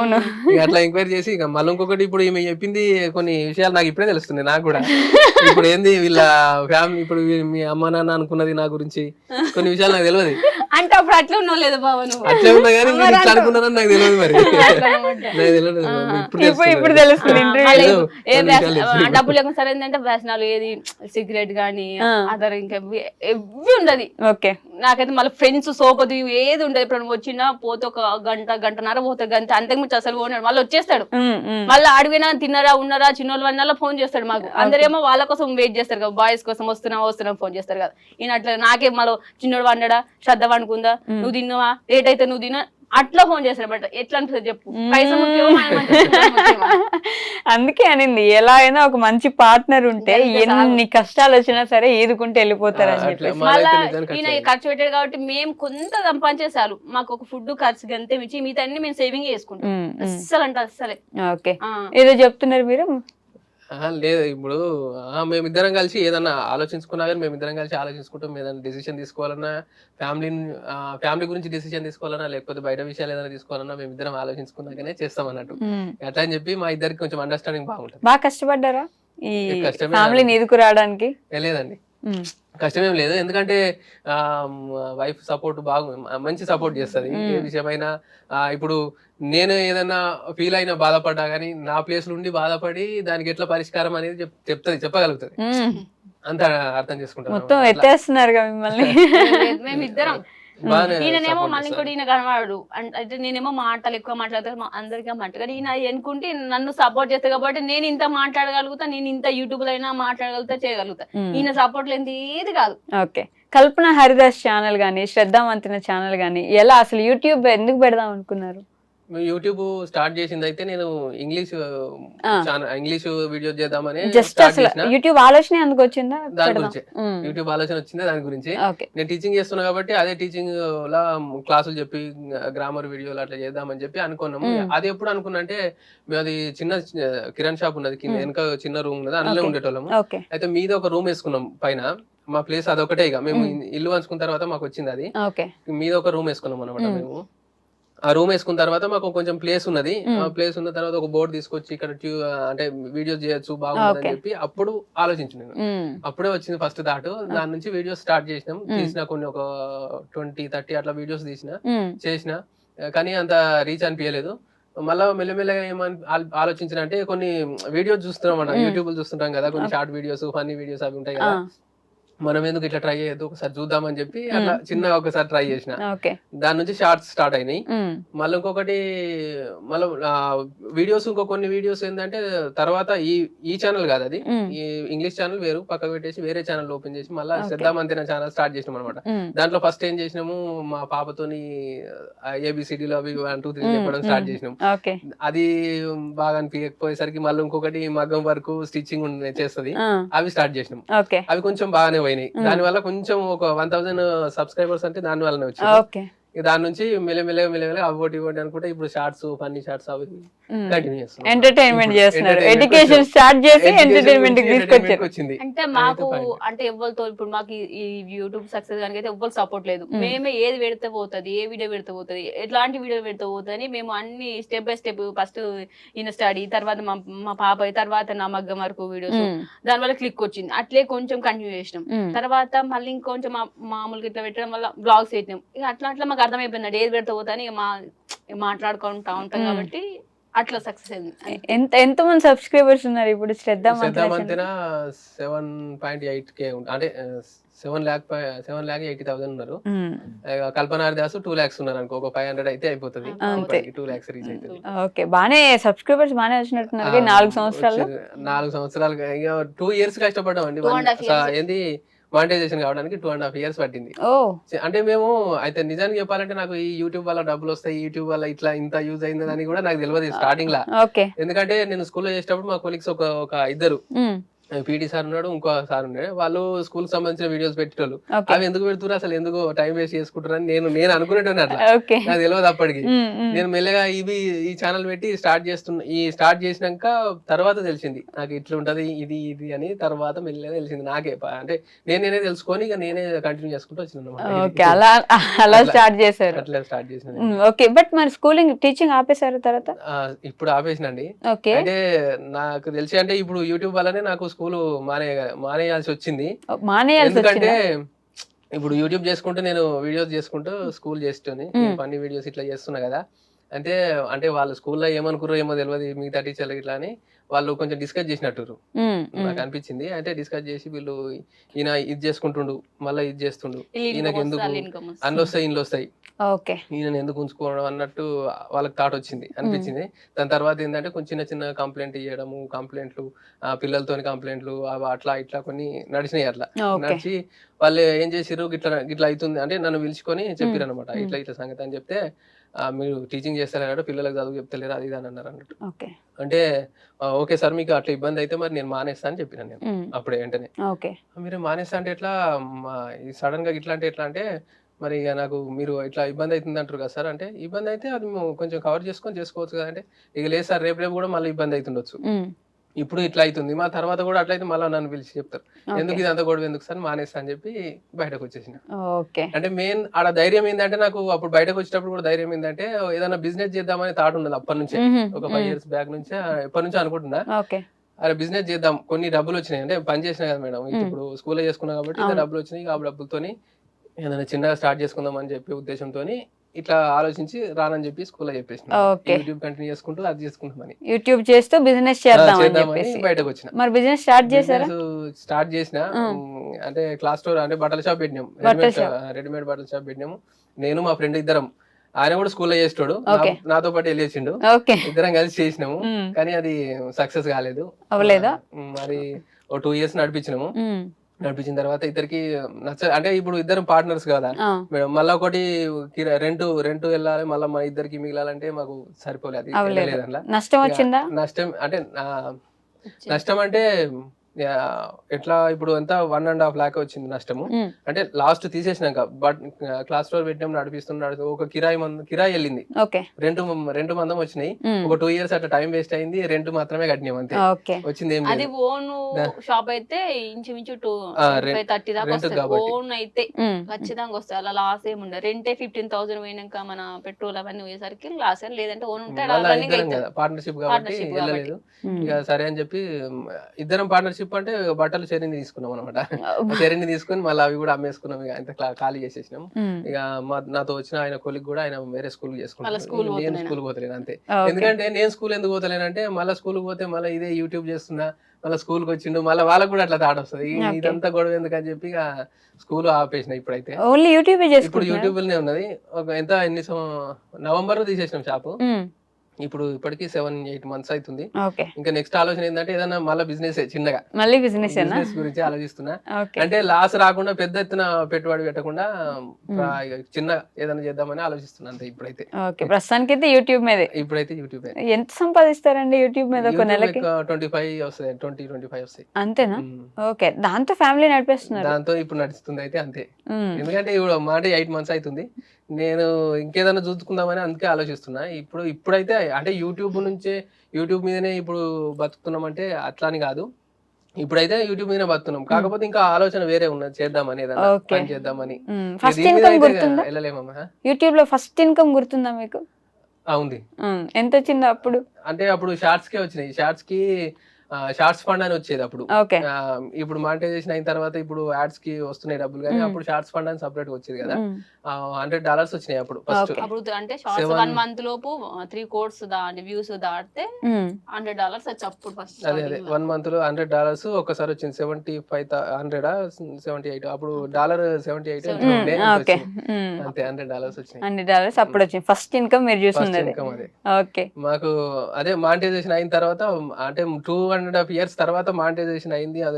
అట్లా ఎంక్వైరీ చేసి ఇక మళ్ళీ ఇంకొకటి ఇప్పుడు ఈమె చెప్పింది కొన్ని విషయాలు నాకు ఇప్పుడే తెలుస్తుంది నాకు కూడా ఇప్పుడు ఏంది వీళ్ళ ఫ్యామిలీ ఇప్పుడు మీ అమ్మ నాన్న అనుకున్నది నా గురించి కొన్ని విషయాలు నాకు తెలియదు అంటే అప్పుడు అట్లా ఉన్నావు లేదు బాబు అట్లే ఉన్నా కానీ మీరు ఇట్లా అనుకున్నారని నాకు తెలియదు మరి నాకు తెలియదు ఇప్పుడు తెలుస్తుంది. డబ్బు లేకుండా సరే ఏంటంటే వ్యసనాలు ఏది సిగరెట్ గానీ అదర్ ఇంకా ఎవ్వి ఉండదు. ఓకే. నాకైతే మళ్ళీ ఫ్రెండ్స్ సోపది ఏది ఉండదు. ఇప్పుడు వచ్చినా పోతే ఒక గంటన్నర పోతే గంట అంతకుమించి అసలు పోనాడు మళ్ళీ వచ్చేస్తాడు మళ్ళీ అడిగినా తిన్నారా ఉన్నారా చిన్నోళ్ళు అన్నా ఫోన్ చేస్తాడు మాకు అందరేమో వాళ్ళ కోసం వెయిట్ చేస్తారు కదా బాయ్స్ కోసం వస్తున్నా ఫోన్ చేస్తారు కదా ఈయన అట్లా నాకే మళ్ళీ చిన్నోడు వండడా శ్రద్ధ వండుకుందా నువ్వు తిన్నావా లేట్ అయితే నువ్వు తిన్నా అట్లా ఫోన్ చేస్తాడు బట్ ఎట్లా అనిపిస్తుంది చెప్పు పైసా ముఖ్యమా అందుకే అనింది ఎలా అయినా ఒక మంచి పార్ట్నర్ ఉంటే ఎన్ని కష్టాలు వచ్చినా సరే ఈదుకుంటే వెళ్ళిపోతారు అని చెప్పేసి. మళ్ళా ఈయన ఖర్చు పెట్టాడు కాబట్టి మేము కొంత సంపాదించేసారు మాకు ఒక ఫుడ్ ఖర్చు అంతే మించి మిగతా అన్ని మేము సేవింగ్ చేసుకుంటాం అస్సలు అంటే అస్సలే. ఓకే. ఏదో చెప్తున్నారు మీరు? లేదు ఇప్పుడు మేమిద్దరం కలిసి ఏదన్నా ఆలోచించుకున్నా కానీ మేమిద్దరం కలిసి ఆలోచించుకుంటాం ఏదైనా డెసిషన్ తీసుకోవాలన్నా ఫ్యామిలీ గురించి డెసిషన్ తీసుకోవాలన్నా లేకపోతే బయట విషయాలు ఏదైనా తీసుకోవాలన్నా మేమిద్దరం ఆలోచించుకున్నాకనే చేస్తాం అన్నట్టు అట్లా అని చెప్పి మా ఇద్దరికి కొంచెం అండర్స్టాండింగ్ బాగుంటుంది. బాగా కష్టపడ్డారా ఈ ఫ్యామిలీని ఎదుకురావడానికి? లేదండి కష్టమేం లేదు ఎందుకంటే వైఫ్ సపోర్ట్ మంచి సపోర్ట్ చేస్తుంది ఏ విషయమైనా. ఇప్పుడు నేను ఏదైనా ఫీల్ అయినా బాధపడ్డా గానీ నా ప్లేస్ నుండి బాధపడి దానికి ఎట్లా పరిష్కారం అనేది చెప్పగలుగుతుంది అంత అర్థం చేసుకుంటాను. మొత్తం ఎత్తేస్తున్నారుగా మిమ్మల్ని. మేమిద్దరం ఈయననేమో మళ్ళీ ఇంకోటి ఈయన కనవాడు అంటే నేనేమో మాటలు ఎక్కువ మాట్లాడతాను అందరికీ మాట కానీ ఈయన ఎన్నుకుంటే నన్ను సపోర్ట్ చేస్తా కాబట్టి నేను ఇంత మాట్లాడగలుగుతా నేను ఇంత యూట్యూబ్ లో అయినా మాట్లాడగలుగుతా చేయగలుగుతా ఈయన సపోర్ట్ లేని ఏది కాదు. ఓకే. కల్పన హరిదాస్ ఛానల్ గానీ శ్రద్ధావంతిన ఛానల్ గానీ ఎలా అసలు యూట్యూబ్ ఎందుకు పెడదాం అనుకున్నారు? యూట్యూబ్ స్టార్ట్ చేసింది అయితే నేను ఇంగ్లీష్ వీడియో చేద్దామని జస్ట్ అసలు యూట్యూబ్ ఆలోచన ఎందుకు వచ్చిందా? దాని గురించి యూట్యూబ్ ఆలోచన వచ్చింది దాని గురించి. నేను టీచింగ్ చేస్తున్నా కాబట్టి అదే టీచింగ్ లా క్లాసులు చెప్పి గ్రామర్ వీడియోలు అట్లా చేద్దామని చెప్పి అనుకున్నాము. అది ఎప్పుడు అనుకున్నా అంటే మేము అది చిన్న కిరాణ్ షాప్ ఉన్నది కింద వెనక చిన్న రూమ్ ఉన్నది అందులో ఉండేటోళ్ళము. అయితే మీద ఒక రూమ్ వేసుకున్నాం పైన మా ప్లేస్ అదొకటే ఇక మేము ఇల్లు పంచుకున్న తర్వాత మాకు వచ్చింది అది మీద ఒక రూమ్ వేసుకున్నాం అనమాట. మేము ఆ రూమ్ వేసుకున్న తర్వాత మాకు కొంచెం ప్లేస్ ఉన్నది ఆ ప్లేస్ ఉన్న తర్వాత ఒక బోర్డు తీసుకొచ్చి ఇక్కడ అంటే వీడియోస్ చేయొచ్చు బాగుంది అని చెప్పి అప్పుడు ఆలోచించిన అప్పుడే వచ్చింది ఫస్ట్ థాట్. దాని నుంచి వీడియోస్ స్టార్ట్ చేసినాం తీసిన కొన్ని ఒక 20-30 అట్లా వీడియోస్ చేసిన కానీ అంత రీచ్ అనిపించలేదు. మళ్ళా మెల్లమెల్లగా ఏమని ఆలోచించిన అంటే కొన్ని వీడియోస్ చూస్తున్నాం అన్న యూట్యూబ్ చూస్తుంటాం కదా కొన్ని షార్ట్ వీడియోస్ ఫన్నీ వీడియోస్ అవి ఉంటాయి కదా మనం ఎందుకు ఇట్లా ట్రై చేయొద్దు ఒకసారి చూద్దామని చెప్పి అట్లా చిన్నగా ఒకసారి ట్రై చేసిన దాని నుంచి షార్ట్స్ స్టార్ట్ అయినాయి. మళ్ళీ ఇంకొకటి మళ్ళీ వీడియోస్ కొన్ని వీడియోస్ ఏంటంటే తర్వాత ఈ ఛానల్ కాదు అది ఈ ఇంగ్లీష్ ఛానల్ వేరు పక్కకు పెట్టేసి వేరే ఛానల్ ఓపెన్ చేసి మళ్ళీ శ్రద్ధావంతిన ఛానల్ స్టార్ట్ చేసినాం అనమాట. దాంట్లో ఫస్ట్ ఏం చేసినాము మా పాపతోని ABCDలు అవి 1 2 3 చెప్పడం స్టార్ట్ చేసినాం. అది బాగా అనిపించకపోయేసరికి మళ్ళీ ఇంకొకటి మగ్గం వరకు స్టిచ్చింగ్ చేస్తుంది అవి స్టార్ట్ చేసినాం. అవి కొంచెం బాగానే పోయినాయి. దాని వల్ల కొంచెం ఒక 1000 సబ్స్క్రైబర్స్ అంటే దాని వల్లనే వచ్చింది. ఓకే. దాని నుంచి మెల్లమెల్లగా అవ్వటి ఇవ్వటి అనుకుంటే ఇప్పుడు షార్ట్స్, ఫన్నీ షార్ట్స్ అవి కంటిన్యూ చేస్తున్నాం. ఎంటర్టైన్మెంట్ చేస్తున్నారు. ఎడ్యుకేషన్ స్టార్ట్ చేసి ఎంటర్టైన్మెంట్ వచ్చింది. అంటే మాకు అంటే ఎవరితో ఇప్పుడు మాకు ఈ యూట్యూబ్ సక్సెస్ కనుక అయితే ఎవ్వరు సపోర్ట్ లేదు. మేమే ఏది పెడితే పోతుంది, ఏ వీడియో పెడితే పోతుంది, ఎట్లాంటి వీడియో పెడితే పోతుంది అని మేము అన్ని స్టెప్ బై స్టెప్ ఫస్ట్ ఈయన స్టడీ, తర్వాత మా పాప, తర్వాత నా మగ్గం వరకు వీడియోస్, దాని వల్ల క్లిక్ వచ్చింది. అట్లే కొంచెం కంటిన్యూ చేసినాం. తర్వాత మళ్ళీ ఇంకొంచెం మామూలుగా ఇట్లా పెట్టడం వల్ల బ్లాగ్స్ పెట్టినాం. ఇక అట్లా మాకు అర్థమైపోయింది ఏది పెడితే పోతా అని మాట్లాడుకుంటా ఉంటాం కాబట్టి అట్లా సక్సెస్ అయింది. ఎంత మంది సబ్స్క్రైబర్స్ ఉన్నారు ఇప్పుడు శ్రద్ధ మంతెన? 7.8K అంటే 7,80,000 ఉన్నారు. కల్పన హరిదాస్ 2 lakhs ఉన్నారు అనుకో. ఒక 500 అయితే అయిపోతుంది. 2 lakhs రీచ్ అవుతుంది. ఓకే, బానే సబ్స్క్రైబర్స్ బానే వచ్చినట్టున్నారు. 4 సంవత్సరాలు 4 సంవత్సరాలు 2 years కష్టపడ్డాం అండి. ఏంది మానిటైజేషన్ కావడానికి 2.5 years పట్టింది. అంటే మేము అయితే నిజానికి చెప్పాలంటే నాకు ఈ యూట్యూబ్ వల్ల డబ్బులు వస్తాయి, యూట్యూబ్ వల్ల ఇట్లా ఇంత యూజ్ అయిందని కూడా నాకు తెలియదు స్టార్టింగ్ లా. ఎందుకంటే నేను స్కూల్లో చేసేటప్పుడు మా కొలీగ్స్ ఒక ఇద్దరు పీటీ సార్ ఉన్నాడు, ఇంకో సార్ ఉన్నాడు. వాళ్ళు స్కూల్ కి సంబంధించిన వీడియోస్ పెట్టేటోళ్ళు. అవి ఎందుకు పెడుతున్నారు, అసలు ఎందుకు టైం వేస్ట్ చేసుకుంటారని నేను అనుకునేటోని. అట్లా నాకు తెలియదు అప్పటికి. నేను మెల్లగా ఈ ఛానల్ పెట్టి స్టార్ట్ చేసినాక తర్వాత తెలిసింది నాకు ఇట్లా ఉంటది ఇది అని. తర్వాత మెల్లగా తెలిసింది నాకే. అంటే నేనే తెలుసుకొని ఇక నేనే కంటిన్యూ చేసుకుంటూ వచ్చిన. అలా స్టార్ట్ చేశారు. అట్లా స్టార్ట్ చేసిన. ఓకే, బట్ మరి స్కూలింగ్ టీచింగ్ ఆపేశారు తర్వాత? ఇప్పుడు ఆపేసినండి. అంటే నాకు తెలిసి అంటే ఇప్పుడు యూట్యూబ్ వల్లనే నాకు స్కూల్ మానేయాల్సి వచ్చింది. ఎందుకంటే ఇప్పుడు యూట్యూబ్ చేసుకుంటూ నేను వీడియోస్ చేసుకుంటూ స్కూల్ చేస్తూనే ఫన్నీ వీడియోస్ ఇట్లా చేస్తున్నా కదా. అంటే వాళ్ళు స్కూల్లో ఏమనుకున్నారో ఏమో తెలియదు, మిగతా టీచర్లు ఇట్లా అని వాళ్ళు కొంచెం డిస్కస్ చేసినట్టు నాకు అనిపించింది. అంటే డిస్కస్ చేసి వీళ్ళు ఈయన ఇది చేసుకుంటుండు, మళ్ళీ ఇది చేస్తుండు, ఈయనకి ఎందుకు అందులో వస్తాయి ఇంట్లో వస్తాయి, ఈయన ఎందుకు ఉంచుకోవడం అన్నట్టు వాళ్ళకి థాట్ అనిపించింది. దాని తర్వాత ఏంటంటే కొంచెం చిన్న కంప్లైంట్ ఇవ్వడము, కంప్లైంట్లు పిల్లలతోని కంప్లైంట్లు అట్లా ఇట్లా కొన్ని నడిచినాయి. అట్లా నడిచి వాళ్ళు ఏం చేసిర్రు, గిట్లా అవుతుంది అంటే నన్ను పిలుచుకొని చెప్పారు అనమాట. ఇట్లా సంగతి అని చెప్తే మీరు టీచింగ్ చేస్తారా, పిల్లలకు చదువు చెప్తలేరు అది ఇది అని అన్నారు అన్నట్టు. అంటే ఓకే సార్, మీకు అట్లా ఇబ్బంది అయితే మరి నేను మానేస్తా అని చెప్పిన. నేను అప్పుడే వెంటనే మీరు మానేస్తా అంటే ఎట్లా, సడన్ గా ఇట్లా అంటే మరి ఇక నాకు మీరు ఇట్లా ఇబ్బంది అవుతుంది అంటారు కదా సార్. అంటే ఇబ్బంది అయితే అది మేము కొంచెం కవర్ చేసుకోవచ్చు కదా. అంటే ఇక లేదు సార్, రేపు కూడా మళ్ళీ ఇబ్బంది అవుతుండొచ్చు, ఇప్పుడు ఇట్లా అవుతుంది, మా తర్వాత కూడా అట్లయితే మళ్ళీ నన్ను పిలిచి చెప్తారు, ఎందుకు ఇది అంత గొడవ ఎందుకు సార్, మానేస్తా అని చెప్పి బయటకు వచ్చేసిన. అంటే మెయిన్ ఆడ ధైర్యం ఏంటంటే నాకు అప్పుడు బయటకు వచ్చేటప్పుడు కూడా ధైర్యం ఏంటంటే ఏదైనా బిజినెస్ చేద్దామని థాట్ ఉండదు అప్పటి నుంచే. ఒక 5 years బ్యాక్ నుంచే ఎప్పటి నుంచో అనుకుంటున్నా, అరే బిజినెస్ చేద్దాం, కొన్ని డబ్బులు వచ్చినాయి. అంటే పని చేసినా కదా మేడం, ఇప్పుడు స్కూల్లో చేసుకున్నా కాబట్టి డబ్బులు వచ్చినాయి. ఆ డబ్బులతోని ఏదైనా చిన్నగా స్టార్ట్ చేసుకుందాం అని చెప్పి ఉద్దేశంతో ఇట్లా ఆలోచించి రానని చెప్పి స్కూల్లో చెప్పేసిన. యూట్యూబ్ కంటిన్యూ చేసుకుంటూ అది చేసుకుంటామని, యూట్యూబ్ చేస్తూ బిజినెస్ చేద్దామని బయటకు వచ్చిన. మరి బిజినెస్ స్టార్ట్ చేసిన అంటే క్లాస్ స్టోర్ అంటే బట్టల షాప్ పెట్టినాం, రెడీమేడ్ బట్టల షాప్ పెట్టినాము. నేను మా ఫ్రెండ్ ఇద్దరం, ఆయన కూడా స్కూల్లో చేస్తాడు, నాతో పాటు వెళ్ళేసిండు, ఇద్దరం కలిసి చేసినాము. కానీ అది సక్సెస్ కాలేదు. మరి ఓ 2 years నడిపించిన తర్వాత ఇద్దరికి అంటే ఇప్పుడు ఇద్దరం పార్ట్నర్స్ కదా మేడం. మళ్ళీ ఒకటి రెంట్ వెళ్ళాలి, మళ్ళీ మా ఇద్దరికి మిగిలాలంటే మాకు సరిపోలేదు. నష్టం అంటే ఎట్లా ఇప్పుడు ఎంత 1.5 lakh వచ్చింది నష్టము. అంటే లాస్ట్ తీసేసినాక బట్ క్లాస్ స్టోర్ పెట్టినాం, నడిపిస్తున్నాడు. ఒక కిరాయి వెళ్ళింది, రెండు మందం వచ్చినాయి. ఒక 2 years అట్లా టైం వేస్ట్ అయింది, రెంట్ మాత్రమే కట్టినాం అంతే. వచ్చింది ఏం లేదు. ఓన్ షాప్ అయితే ఇంచుమించు 30 దాకా వస్తుంది. ఓన్ అయితే ఖచ్చితంగా వస్తాయి, అలా లాస్ ఏమి ఉండదు. రెంటే 15,000 పోయినాక మన పెట్రోల్ అవన్నీ పోయేసరికి లాస్ ఏం లేదంటే ఓన్ ఉంటే పార్ట్నర్షిప్ కాబట్టి వెళ్ళలేదు. ఇక సరే అని చెప్పి ఇద్దరం పార్ట్నర్షిప్ అంటే బట్టలు చెరిని తీసుకున్నాం అనమాట. చెరిని తీసుకుని మళ్ళీ అవి కూడా అమ్మేసుకున్నాం. ఇక అంత ఖాళీ చేసేసినాం. ఇక నాతో వచ్చిన ఆయన కొలిగ్ కూడా ఆయన వేరే స్కూల్ చేసుకున్నాను, నేను స్కూల్ పోతలేను అంతే. ఎందుకంటే నేను స్కూల్ ఎందుకు పోతలేనంటే మళ్ళీ స్కూల్ పోతే మళ్ళీ ఇదే యూట్యూబ్ చేస్తున్నా, మళ్ళీ స్కూల్ కి వచ్చిండు, మళ్ళీ వాళ్ళకి కూడా అట్లా థాట్ వస్తుంది, ఇదంతా గొడవ ఎందుకు అని చెప్పి ఇక స్కూల్ ఆపేసిన. ఇప్పుడైతే ఇప్పుడు యూట్యూబ్ లోనే ఉన్నది. ఎన్ని November తీసేసినాం షాపు. ఇప్పుడు ఇప్పటికి 7-8 months అవుతుంది. ఓకే, ఇంకా నెక్స్ట్ ఆలోచన ఏంటంటే ఏదైనా మళ్ళీ బిజినెస్ చిన్నగా మళ్ళీ బిజినెస్ బిజినెస్ గురించి ఆలోచిస్తున్నా. ఓకే, అంటే లాస్ రాకుండా పెద్ద ఎత్తున పెట్టుబడి పెట్టకుండా చిన్న ఏదైనా చేద్దామని ఆలోచిస్తున్నా అంతే ఇప్పుడైతే. ఓకే, ప్రస్తుతానికి అయితే యూట్యూబ్ మీదే. ఇప్పుడైతే యూట్యూబ్ ఎంత సంపాదిస్తారండి యూట్యూబ్ మీద ఒక నెలకి? 25 వస్తాయి, 20-25 వస్తాయి. అంతేనా? ఓకే, దాంతో ఫ్యామిలీ నడిపేస్తున్నారు. దాంతో ఇప్పుడు నడుస్తుంది అయితే అంతే. ఎందుకంటే ఇప్పుడు మాట 8 months అవుతుంది. నేను ఇంకేదైనా చూసుకుందామని అందుకే ఆలోచిస్తున్నా. ఇప్పుడైతే అంటే యూట్యూబ్ మీదనే ఇప్పుడు బతుకుతున్నాం అంటే అట్లా అని కాదు. ఇప్పుడైతే యూట్యూబ్ మీదనే బతుకున్నాం. కాకపోతే ఇంకా ఆలోచన వేరే ఉన్నది, చేద్దామని ఏదైనా పని చేద్దామని. ఫస్ట్ ఇన్కమ్ గుర్తుందా? వెళ్ళలేమమ్మా. యూట్యూబ్ లో ఫస్ట్ ఇన్కమ్ గుర్తుందా మీకు? ఉంది. ఎంత వచ్చింది అప్పుడు? అంటే అప్పుడు షార్ట్స్ కే వచ్చినాయి. షార్ట్స్ ఫండ్ అని వచ్చేది అప్పుడు. ఇప్పుడు మానిటైజేషన్ అయిన తర్వాత ఇప్పుడు యాడ్స్ కి వస్తున్నాయి డబ్బులు, కానీ అప్పుడు షార్ట్స్ ఫండ్ అని సపరేట్ వచ్చేది కదా. $100 వచ్చినాయి అప్పుడు ఫస్ట్. అప్పుడు అంటే షార్ట్స్ 1 month లోపు 3 crores వ్యూస్ దాటితే $100 వచ్చి అప్పుడు ఫస్ట్. అదే 1 month లో $100 ఒకసారి వచ్చింది. 75 అప్పుడు $78 ఉండే అంతే. $100 వచ్చినాయి. $100 అప్పుడు వచ్చింది ఫస్ట్ ఇన్కమ్ మీరు చూసింది. ఓకే, మాకు అదే మానిటైజేషన్ అయిన తర్వాత అంటే 2.5 years తర్వాత మానిటైజేషన్ అయింది. అది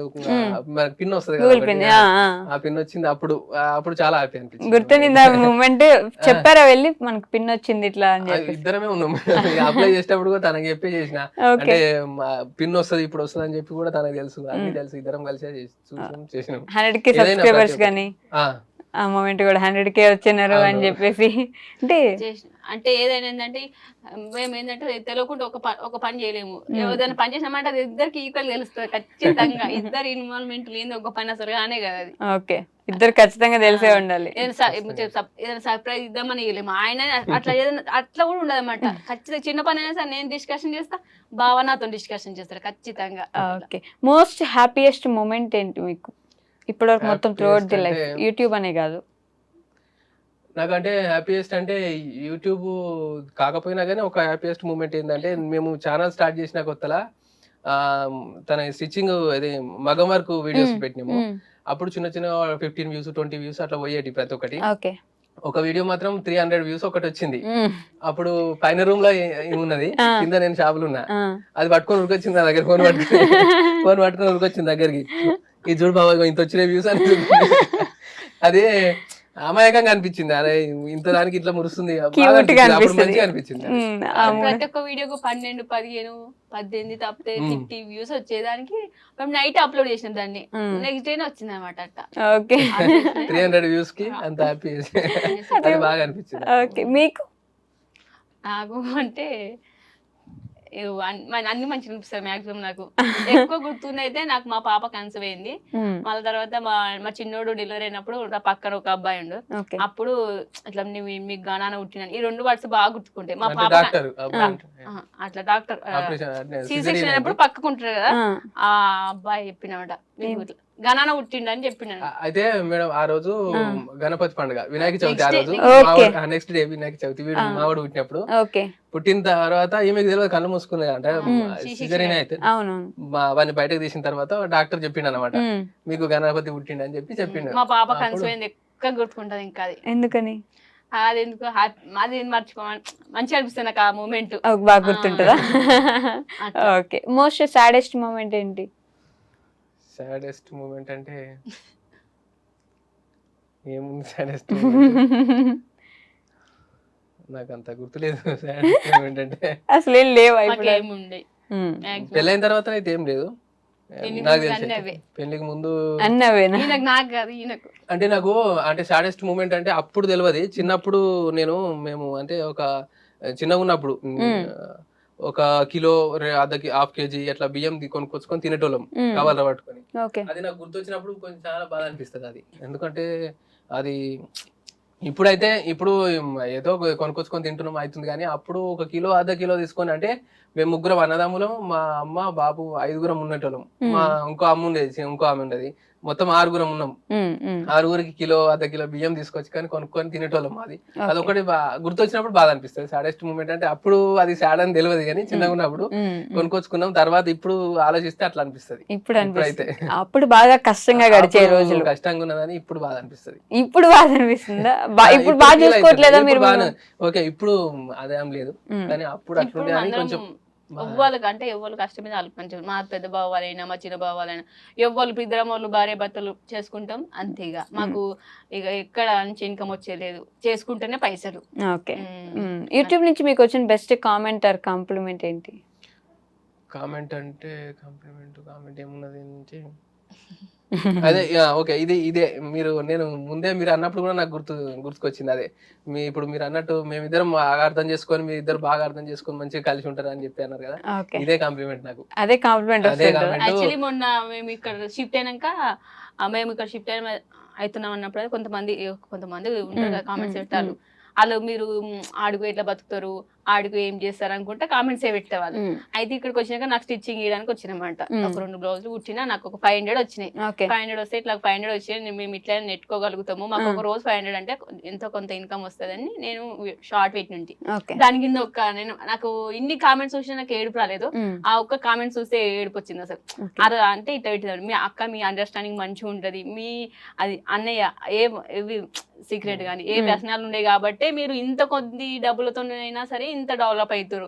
మనకి పిన్ వస్తుంది కదా, ఆ పిన్ వచ్చింది. అప్పుడు చాలా హ్యాపీ అనిపించింది. గుర్తుంది మూమెంట్? చెప్పారా వెళ్ళి మనకు పిన్ వచ్చింది ఇట్లా అని చెప్పి? ఇద్దరమే ఉన్నాం. అప్లై చేసేటప్పుడు కూడా తనకి చెప్పి చేసిన, అంటే పిన్ వస్తుంది ఇప్పుడు వస్తుంది అని చెప్పి కూడా తనకు తెలుసు, అన్ని తెలుసు. ఇద్దరం కలిసి చేసినాం. 100K సబ్స్క్రైబర్స్ కానీ ఆ మూమెంట్ కూడా 100K వచ్చినారు అని చెప్పేసి అంటే ఏదైనా ఏంటంటే మేము ఏంటంటే తెలియకుండా ఒక పని చేయలేము. ఏదైనా పని చేసినామంటే అది ఇద్దరికి ఈక్వల్ తెలుస్తుంది ఖచ్చితంగా. ఇద్దరు ఇన్వాల్వ్మెంట్ లేని ఒక పని అసలు కానే కదా అది. ఓకే, ఇద్దరు ఖచ్చితంగా తెలిసే ఉండాలి. ఏదైనా సర్ప్రైజ్ ఇద్దామని వేయలేము. ఆయన అట్లా ఏదైనా అట్లా కూడా ఉండదు అనమాట. ఖచ్చితంగా చిన్న పని అయినా సరే నేను డిస్కషన్ చేస్తా, భావనతో డిస్కషన్ చేస్తారు ఖచ్చితంగా. ఓకే, మోస్ట్ హ్యాపీయెస్ట్ మూమెంట్ ఏంటి మీకు ఇప్పటివరకు మొత్తం త్రూఅవుట్ ది లైఫ్? యూట్యూబ్ అనే కాదు. నాకంటే హ్యాపీయెస్ట్ అంటే యూట్యూబ్ కాకపోయినా కానీ ఒక హ్యాపీయెస్ట్ మూమెంట్ ఏంటంటే, మేము ఛానల్ స్టార్ట్ చేసిన కొత్తలా తన స్టిచ్చింగ్ అదే మగం వర్క్ వీడియోస్ పెట్టినాము. అప్పుడు చిన్న 15 views 20 views అట్లా పోయేటి ప్రతి ఒక్కటి. ఒక వీడియో మాత్రం 300 views ఒకటి వచ్చింది. అప్పుడు పైన రూమ్ లో ఉన్నది, కింద నేను షాపులు ఉన్నా. అది పట్టుకొని ఉరికొచ్చింది నా దగ్గర, ఫోన్ పట్టుకొని ఉరికొచ్చింది దగ్గరికి. ఇది చూడు బాబా ఇంత వచ్చిన వ్యూస్ అని. అదే అమాయకంగా అనిపించింది. అరే ఇంత దానికి ఇట్లా మురుస్తుంది, మంచిగా అనిపించింది. ప్రతి ఒక్క వీడియోకు 12, 15, 18 తప్పితే 50 views వచ్చేదానికి మేము నైట్ అప్లోడ్ చేసినాం దాన్ని. నెక్స్ట్ డే వచ్చింది అనమాట అట్లా. 300 views కి అంత హ్యాపీ, అది బాగా అనిపించింది. ఓకే, మీకు? నాకు అంటే అన్ని మంచిగా అనిపిస్తాయి మాక్సిమం. నాకు ఎక్కువ గుర్తుంది అయితే నాకు మా పాప కన్సీవ్ అయింది. మళ్ళీ తర్వాత మా చిన్నోడు డెలివరీ అయినప్పుడు నా పక్కన ఒక అబ్బాయి ఉండు. అప్పుడు ఇట్లా మీకు గానాన పుట్టినాను, ఈ 2 words బాగా గుర్తుకుంటాయి. మా పాప అట్లా డాక్టర్ C-section అయినప్పుడు పక్కకుంటారు కదా, ఆ అబ్బాయి చెప్పినమాట మీకు గణాన పుట్టిండు అని చెప్పినాను. అయితే మేడం ఆ రోజు గణపతి పండుగ, వినాయక చవితి. ఆ రోజు నెక్స్ట్ డే వినాయక చవితి. వీడు మావాడు పుట్టినప్పుడు, పుట్టిన తర్వాత ఈమెకు తెలియదు, కళ్ళు మూసుకున్నాయి అంటే సిజరీన్ అయితే. వాడిని బయటకు తీసిన తర్వాత డాక్టర్ చెప్పిండు అనమాట, మీకు గణపతి పుట్టిండు అని చెప్పిండు. మా పాప కన్సీవ్ అయింది, ఎక్కువ గుర్తుకుంటది. ఇంకా అది ఎందుకని? అది ఎందుకు అది మర్చిపోమని మంచిగా అనిపిస్తుంది నాకు ఆ మూమెంట్. బాగా గుర్తుంటుందా? ఓకే, మోస్ట్ సాడెస్ట్ మూమెంట్ ఏంటి? సాడెస్ట్ మూమెంట్ అంటే ఏముంది? సాడెస్ట్ నాకు అంత గుర్తులేదు. సాడెస్ట్ మూమెంట్ అంటే అసలు ఏం లేవు. పెళ్ళైన తర్వాత అయితే ఏం లేదు. నాకు తెలిసి పెళ్లికి ముందు అంటే నాకు అంటే సాడెస్ట్ మూమెంట్ అంటే అప్పుడు తెలియదు. చిన్నప్పుడు మేము అంటే ఒక చిన్నగా ఉన్నప్పుడు 1 కిలో 1/2 kg అట్లా బియ్యం కొనుక్కొచ్చుకొని తినేటోళ్ళం కవర్లో పట్టుకొని. అది నాకు గుర్తొచ్చినప్పుడు కొంచెం చాలా బాధ అనిపిస్తుంది అది. ఎందుకంటే అది ఇప్పుడు ఏదో కొనుక్కొచ్చుకొని తింటున్నాం అవుతుంది, కానీ అప్పుడు 1 కిలో 1/2 కిలో తీసుకొని, అంటే మేము 3 అన్నదమ్ములం, మా అమ్మ బాబు 5 ఉన్నటోళ్ళం. మా ఇంకో ఆమె ఉండేది, మొత్తం 6 ఉన్నాం. 6 కిలో అర్ధ కిలో బియ్యం తీసుకొచ్చి కానీ కొనుక్కొని తినేటోళ్ళం. అది అదొకటి గుర్తొచ్చినప్పుడు బాధ అనిపిస్తుంది. సాడెస్ట్ మూమెంట్ అంటే అప్పుడు అది సాడ్ అని తెలియదు కానీ చిన్నగా ఉన్నప్పుడు కొనుక్కొచ్చుకున్నాం. తర్వాత ఇప్పుడు ఆలోచిస్తే అట్లా అనిపిస్తుంది. ఇప్పుడైతే అప్పుడు బాగా కష్టంగా గడిచే రోజులు కష్టంగా ఉన్నదని ఇప్పుడు బాధ అనిపిస్తుంది. ఇప్పుడు బాధ అనిపిస్తుందా? ఇప్పుడు బాగా చూసుకోవట్లేదా మీరు? ఓకే ఇప్పుడు అదేం లేదు కానీ అప్పుడు అట్లుండే అని కొంచెం ఎవ్వరికి అంటే ఎవ్వరు కష్టం మీద ఆలోచించారు. మా పెద్ద బావ వాళ్ళైనా మా చిన్న బావ వాళ్ళైనా ఎవ్వరు ఇద్దరం వాళ్ళు భార్య భర్తలు చేసుకుంటాం అంతే. ఇక మాకు ఇక ఎక్కడ నుంచి ఇన్కమ్ వచ్చేలేదు, చేసుకుంటేనే పైసలు. ఓకే. యూట్యూబ్ నుంచి మీకు వచ్చిన బెస్ట్ కామెంట్ ఆర్ కాంప్లిమెంట్ ఏంటి? కామెంట్ అంటే కామెంట్ ఏమున్నది నుంచి అదే ఓకే ఇదే నేను ముందే మీరు అన్నప్పుడు కూడా నాకు గుర్తుకొచ్చింది. అదే ఇప్పుడు మీరు అన్నట్టు మేమిద్దరం బాగా అర్థం చేసుకొని మీ ఇద్దరు బాగా అర్థం చేసుకొని మంచిగా కలిసి ఉంటారు అని చెప్పి అన్నారు కదా, ఇదే కాంప్లిమెంట్ నాకు. అదే కాంప్లిమెంట్. యాక్చువల్లీ మొన్న మేము ఇక్కడ షిఫ్ట్ అయినాక మేము ఇక్కడ షిఫ్ట్ అవుతున్నాం అన్నప్పుడు కొంతమంది ఉంటారు కామెంట్స్ పెట్టారు. వాళ్ళు మీరు ఆడుగు ఎట్లా బతుకుతారు, ఆడుగు ఏం చేస్తారు అనుకుంటే కామెంట్స్ ఏ పెట్టేవాళ్ళు. అయితే ఇక్కడికి వచ్చినాక నాకు స్టిచ్చింగ్ చేయడానికి వచ్చినమాట. ఒక 2 బ్లౌజులు కుట్టినా నాకు ఒక 500 వచ్చినాయి. 500 వస్తే ఇట్లా 500 వచ్చి మేము ఇట్లా నెట్టుకోగలుగుతాము, మాకు ఒక రోజు 500 అంటే ఎంతో కొంత ఇన్కమ్ వస్తుందని నేను షార్ట్ పెట్టినంటి. దాని కింద నాకు ఇన్ని కామెంట్స్ చూసినా నాకు ఏడుపు రాలేదు. ఆ ఒక్క కామెంట్స్ చూస్తే ఏడుపు వచ్చింది అసలు. అది అంటే ఇట్లా పెట్టినాడు, మీ అక్క మీ అండర్స్టాండింగ్ మంచిగా ఉంటది, మీ అది అన్నయ్య ఏవి సీక్రెట్ గానీ ఏ వ్యసనాలు ఉన్నాయి కాబట్టి మీరు ఇంత కొద్ది డబ్బులతోనైనా సరే ఇంత డెవలప్ అవుతారు.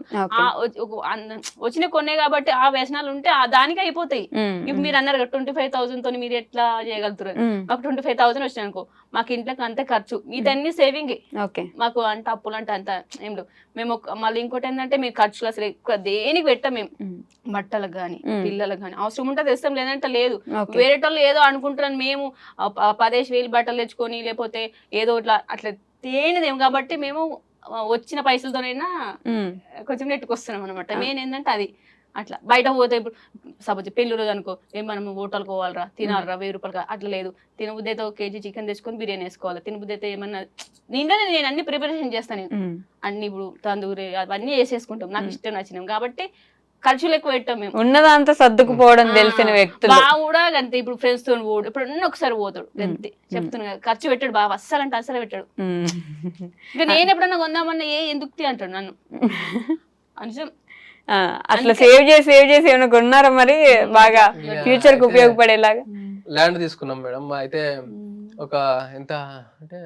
వచ్చిన కొనే కాబట్టి ఆ వ్యసనాలు ఉంటే దానికి అయిపోతాయి. ఇప్పుడు మీరు అన్నారు 25,000 తో మీరు ఎట్లా చేయగలుగుతారు. మాకు 25,000 వచ్చినాయి అనుకో, మాకు ఇంట్లోకి అంతే ఖర్చు, ఇదన్నీ సేవింగ్. మాకు అంటే అప్పులు అంటే అంత ఏం లేవు. మేము మళ్ళీ ఇంకోటి ఏంటంటే మేము ఖర్చులు అసలు ఎక్కువ దేనికి పెట్టాం. మేము బట్టలకు గానీ పిల్లలకు గానీ అవసరం ఉంటే తెస్తాం, లేదంటే లేదు. వేరే వాళ్ళు ఏదో అనుకుంటున్నాను మేము 10,000 బట్టలు తెచ్చుకొని లేకపోతే ఏదో ఇట్లా అట్లా తేనిదేం కాబట్టి మేము వచ్చిన పైసలతోనైనా కొంచెం నెట్టుకొస్తున్నాం అనమాట. మెయిన్ ఏంటంటే అది అట్లా. బయట పోతే ఇప్పుడు సపోజ్ పెళ్లి రోజు అనుకో మనం హోటల్కి పోవాలరా తినాలరా 1000 రూపాయలు అట్లా లేదు. తినబుద్ధి అయితే 1 కేజీ చికెన్ తెచ్చుకొని బిర్యానీ వేసుకోవాలి. తినబుద్ధి అయితే ఏమన్నా నేను అన్ని ప్రిపరేషన్ చేస్తాను. అన్ని ఇప్పుడు తందూరి అవన్నీ వేసేసుకుంటాం నాకు ఇష్టం నచ్చినాం కాబట్టి ఖర్చులు ఎక్కువ పెట్టాం. మేము ఉన్నదంతా సర్దుకుపోవడం తెలిసిన వ్యక్తులు బాగా కూడా అంతే. ఇప్పుడు ఫ్రెండ్స్ తో పోడు, ఇప్పుడు ఒకసారి పోతాడు అంతే. చెప్తున్నా కదా, ఖర్చు పెట్టాడు బాగా, అస్సలంటే అస్సలే పెట్టాడు. ఇంకా నేను ఎప్పుడన్నా కొందామన్నా ఎందుకు అంటాడు నన్ను. అంశం అట్లా సేవ్ చేసి ఏమైనా కొన్నారా మరి బాగా ఫ్యూచర్ కి ఉపయోగపడేలాగా? ల్యాండ్ తీసుకున్నాం మేడం. అయితే ఒక ఎంత అంటే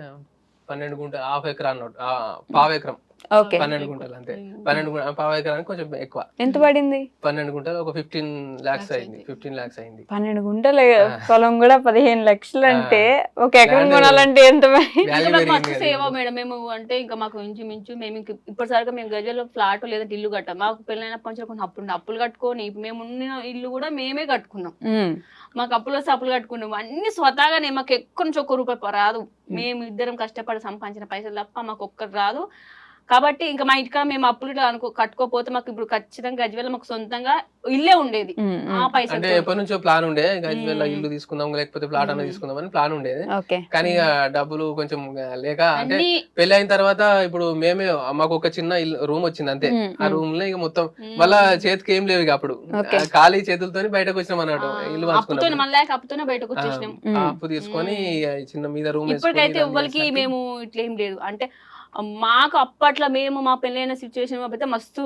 12 గుంటలు, హాఫ్ ఎకరా అన్నట్టు, పావు ఎకరం, 12 గుంటలు అంతే. 12 పావు ఎకరానికి కొంచెం ఎక్కువ. ఎంత పడింది? 12 గుంటలు ఒక 15 lakhs అయింది. 15 lakhs అయింది. 12 గుంటల పొలం కూడా 15 లక్షలు అంటే ఒక ఎకరం కొనాలంటే ఎంత సేవ మేడం. మేము అంటే ఇంకా మాకు ఇంచుమించు మేము ఇప్పటిసరిగా మేము గజల్లో ఫ్లాట్ లేదా ఇల్లు కట్టాం. మాకు పెళ్ళైన కొంచెం అప్పులు కట్టుకొని మేము ఉన్న ఇల్లు కూడా మేమే కట్టుకున్నాం. మాకు అప్పులు వస్తే అప్పులు కట్టుకున్నాం అన్ని స్వతహాగానే. మాకు ఎక్కువ నుంచి 1 రూపాయి రాదు. మేము ఇద్దరం కష్టపడి సంపాదించిన పైసలు తప్ప మాకు ఒక్కటి రాదు. కాబట్టి ఇంకా మా ఇంటికా మేము అప్పులు కట్టుకోపోతే మాకు ఇప్పుడు ఖచ్చితంగా గజ్వేల్ మాకు సొంతంగా ఇల్లే ఉండేది. ఆ పైసలు అంటే ఎప్పటి నుంచో ప్లాన్ ఉండే, గజ్వేల్ ఇల్లు తీసుకుందాం లేకపోతే ప్లాట్ అన్న తీసుకుందాం అని ప్లాన్ ఉండేది. కానీ డబ్బులు కొంచెం లేక అంటే పెళ్లి అయిన తర్వాత ఇప్పుడు మేమే మాకు ఒక చిన్న రూమ్ వచ్చింది అంతే. ఆ రూమ్ లో ఇక మొత్తం మళ్ళా చేతికి ఏం లేవు. ఇక అప్పుడు ఖాళీ చేతులతో బయటకు వచ్చినాం అన్నట్టు. ఇల్లు అప్పుతోనే బయటకు వచ్చేసినాం. అప్పు తీసుకొని చిన్న మీద రూమ్. ఇప్పటికైతే ఎవ్వరికి మేము ఇట్లా ఏం లేదు. అంటే మాకు అప్పట్లో మేము మా పెళ్ళైన సిచ్యువేషన్ అయితే మస్తు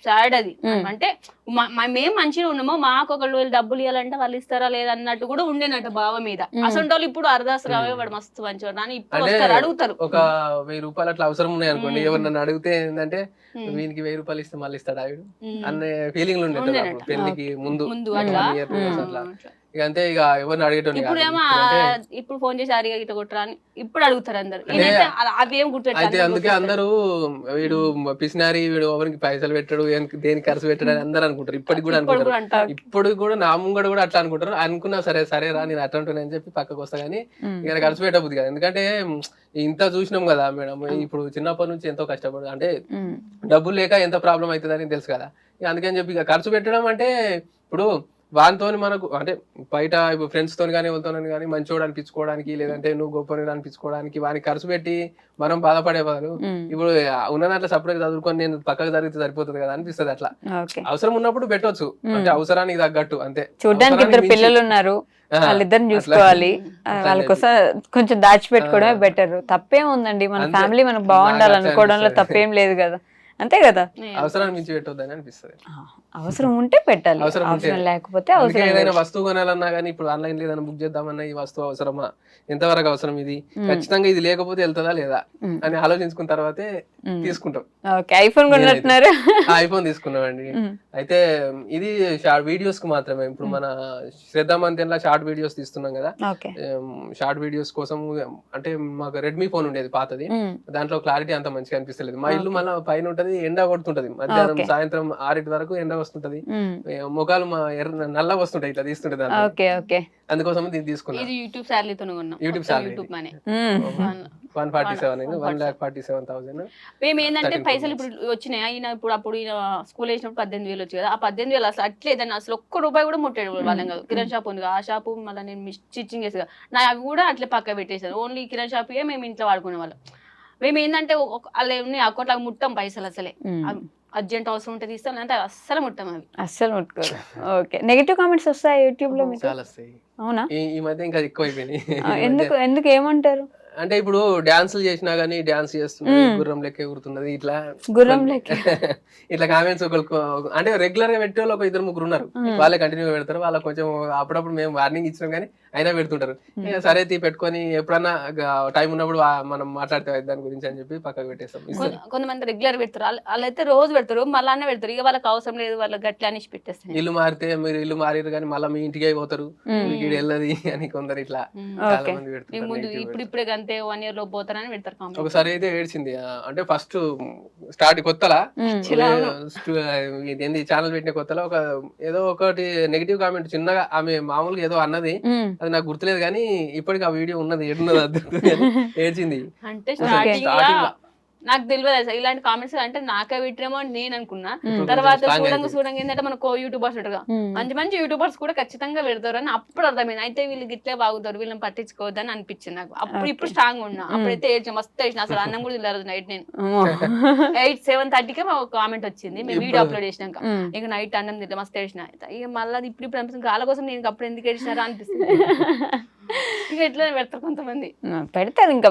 సాడ్ అది. అంటే మేము మంచిగా ఉన్నామో మాకు ఒకళ్ళు డబ్బులు ఇవ్వాలంటే వాళ్ళు ఇస్తారా లేదన్నట్టు కూడా ఉండేనట్టు బావ మీద. అసలు వాళ్ళు ఇప్పుడు అర్ధాసు రావే వాడు మస్తు మంచివాడు అని ఇప్పుడు అడుగుతారు. ఒక 1000 రూపాయలు అట్లా అవసరం ఉన్నాయి అనుకోండి, ఎవరు నన్ను అడిగితే ఏంటంటే వీనికి 1000 రూపాయలు ఇస్తే మళ్ళీ ఇస్తాడు ఆవిడ అనే ఫీలింగ్ ఉండే పెళ్లికి ముందు అట్లా. ఇక అంతే, ఇక ఎవరిని అడిగేటోని. ఇప్పుడు ఫోన్ చేసి అడిగా ఇట్లా కొట్టరా అని ఇప్పుడు అడుగుతారు అందరు. అవేం అయితే అందుకే అందరూ వీడు పిసినారి, వీడు ఎవరికి పైసలు పెట్టాడు, దేనికి ఖర్చు పెట్టాడు అని అందరు అనుకుంటారు. ఇప్పటికి కూడా అనుకుంటారు. ఇప్పుడు కూడా నా ముంగడు కూడా అట్లా అనుకుంటారు. అనుకున్నా సరే రా నేను అట్లా ఉంటాను అని చెప్పి పక్కకు వస్తా. కానీ ఇక ఖర్చు పెట్టబుద్ది కదా, ఎందుకంటే ఇంత చూసినాం కదా మేడం. ఇప్పుడు చిన్నప్పటి నుంచి ఎంతో కష్టపడు అంటే డబ్బులు లేక ఎంత ప్రాబ్లం అవుతుంది అని తెలుసు కదా. అందుకని చెప్పి ఇక ఖర్చు పెట్టడం అంటే ఇప్పుడు వానితో మనకు అంటే బయట ఇప్పుడు ఫ్రెండ్స్ తోని కానీ ఎవరితో కానీ మంచోడు అనిపించుకోవడానికి లేదంటే నువ్వు గొప్ప అనిపించుకోవడానికి వానికి ఖర్చు పెట్టి మనం బాధపడేవారు ఇప్పుడు ఉన్న దాంట్లో సపరేట్ చదువుకొని నేను పక్కకు జరిగితే సరిపోతుంది కదా అనిపిస్తుంది అట్లా. అవసరం ఉన్నప్పుడు పెట్టవచ్చు అంటే అవసరానికి తగ్గట్టు అంతే. చూడడానికి ఇద్దరు పిల్లలు ఉన్నారు, వాళ్ళిద్దరిని చూసుకోవాలి, వాళ్ళ కోసం కొంచెం దాచిపెట్టుకోవడమే బెటర్. తప్పేం ఉందండి, మన ఫ్యామిలీ మనకు బాగుండాలనుకోవడంలో తప్పేం లేదు కదా, అంతే కదా. అవసరాన్ని మించి పెట్టొద్దని అనిపిస్తుంది. అవసరం ఉంటే పెట్టాలి, అవసరం లేకపోతే అవసరం. ఏదైనా వస్తువు కొనాలన్నా కానీ ఇప్పుడు ఆన్లైన్ లో ఏదైనా బుక్ చేద్దామన్నా ఈ వస్తువు అవసరమా, ఎంతవరకు అవసరం, ఇది ఖచ్చితంగా ఇది లేకపోతే వెళ్తుందా లేదా అని ఆలోచించుకున్న తర్వాతే తీసుకుంటాం. ఐఫోన్ కొన్నట్టున్నారు? ఐఫోన్ తీసుకున్నామండి. అయితే ఇది షార్ట్ వీడియోస్ కు మాత్రమే. ఇప్పుడు మన శ్రద్ధ మంతెన్లా షార్ట్ వీడియోస్ తీస్తున్నాం కదా, షార్ట్ వీడియోస్ కోసం అంటే మాకు రెడ్మీ ఫోన్ ఉండేది పాతది, దాంట్లో క్లారిటీ అంత మంచిగా అనిపిస్తలేదు. మా ఇల్లు మళ్ళీ పైన ఉంటది, ఎండ కొడుతుంటది, మధ్యాహ్నం సాయంత్రం 6 వరకు ఎండ వస్తుంటది, ముఖాలు మా నల్ల వస్తుంటాయి, ఇట్లా తీస్తుంటది. అందుకోసం దీన్ని తీసుకున్నాం. యూట్యూబ్ శాలరీతో యూట్యూబ్ శాలరీ 147,000. మేము ఏంటంటే పైసలు ఇప్పుడు వచ్చినాయి. ఈయన అప్పుడు ఈయన స్కూల్ వేసినప్పుడు 18,000 వచ్చి కదా, ఆ 18,000 అసలు అట్లేదని అసలు ₹1 కూడా ముట్టాడు వాళ్ళం కాదు. కిరణ్ షాప్ ఉంది, ఆ షాపు మళ్ళీ నేను స్టిచ్చింగ్ చేసి నా అవి కూడా అట్లే పక్క పెట్టేసాను. ఓన్లీ కిరణ్ షాప్ మేము ఇంట్లో వాడుకునే వాళ్ళం. మేము ఏంటంటే అలా అకౌంట్ ముట్టాం పైసలు, అసలే అర్జెంట్ అవసరం ఉంటే తీస్తాం, అంటే అస్సలు ముట్టాం, అవి అస్సలు ముట్టుకోరు. ఓకే, నెగటివ్ కామెంట్స్ వస్తాయి యూట్యూబ్ లో? చాలా వస్తాయి. అవునా? ఈ మధ్య ఇంకా ఎక్కువ అయిపోయినాయి. ఎందుకు ఏమంటారు అంటే ఇప్పుడు డాన్సులు చేసినా గానీ డాన్స్ చేస్తున్నది, గుర్రం లెక్క ఎగురుతున్నది, ఇట్లా గుర్రం లెక్క ఇట్లా కామెంట్స్ అంటే రెగ్యులర్ గా పెట్టే వాళ్ళు 2-3 ఉన్నారు, వాళ్ళే కంటిన్యూ పెడతారు. వాళ్ళకి కొంచెం అప్పుడప్పుడు మేము వార్నింగ్ ఇచ్చినాం కానీ అయినా పెడుతుంటారు. సరే పెట్టుకొని ఎప్పుడన్నా టైం ఉన్నప్పుడు మనం మాట్లాడితే దాని గురించి అని చెప్పి పక్కకు పెట్టేస్తాం. కొంతమంది రెగ్యులర్ పెడతారు, వాళ్ళైతే రోజు పెడతారు, మళ్ళీ పెడతారు, ఇక వాళ్ళకి అవసరం లేదు, వాళ్ళకి గట్లా అనేసి పెట్టేస్తారు. ఇల్లు మారితే మీరు ఇల్లు మారారు కానీ మళ్ళీ మీ ఇంటికి పోతారు, మీకు వెళ్ళదు అని కొందరు ఇట్లా చాలా మంది పెడతారు. ముందు ఇప్పుడే అంతే 1 year లో పోతారని పెడతారు. ఒకసారి అయితే ఏడ్చింది, అంటే ఫస్ట్ స్టార్ట్ కొత్తలా ఛానల్ పెట్టిన కొత్తలో ఏదో ఒకటి నెగిటివ్ కామెంట్ చిన్నగా ఆమె మామూలుగా ఏదో అన్నది, అది నాకు గుర్తులేదు కానీ ఇప్పటికి ఆ వీడియో ఉన్నది, ఏడ్చింది. అంటే స్టార్టింగ్ నాకు తెలియదు అసలు ఇలాంటి కామెంట్స్, అంటే నాకే పెట్టినేమో అని నేను అనుకున్నా. తర్వాత చూడంగా ఏంటంటే మన యూట్యూబర్స్ ఉంటారుగా, మంచి యూట్యూబర్స్ కూడా ఖచ్చితంగా పెడతారు అని అప్పుడు అర్థమైంది. అయితే వీళ్ళు గిట్లే బాగుతారు, వీళ్ళని పట్టించుకోవద్దని అనిపించింది నాకు. ఇప్పుడు స్ట్రాంగ్ ఉన్నా, అప్పుడైతే ఏడ్చాం, మస్తు వేసిన, అసలు అన్నం కూడా తినలేదు నైట్. నేను 7:30కి ఒక కామెంట్ వచ్చింది, మేము వీడియో అప్లోడ్ చేసినాక. ఇక నైట్ అన్నం తింటే మస్తు వేసిన. ఇక మళ్ళీ ఇప్పుడు అనిపిస్తుంది గాల కోసం నేను అప్పుడు ఎందుకు ఏడిచినారా అనిపిస్తుంది. ఇక ఎట్లా పెడతారు కొంతమంది, పెడతారు, ఇంకా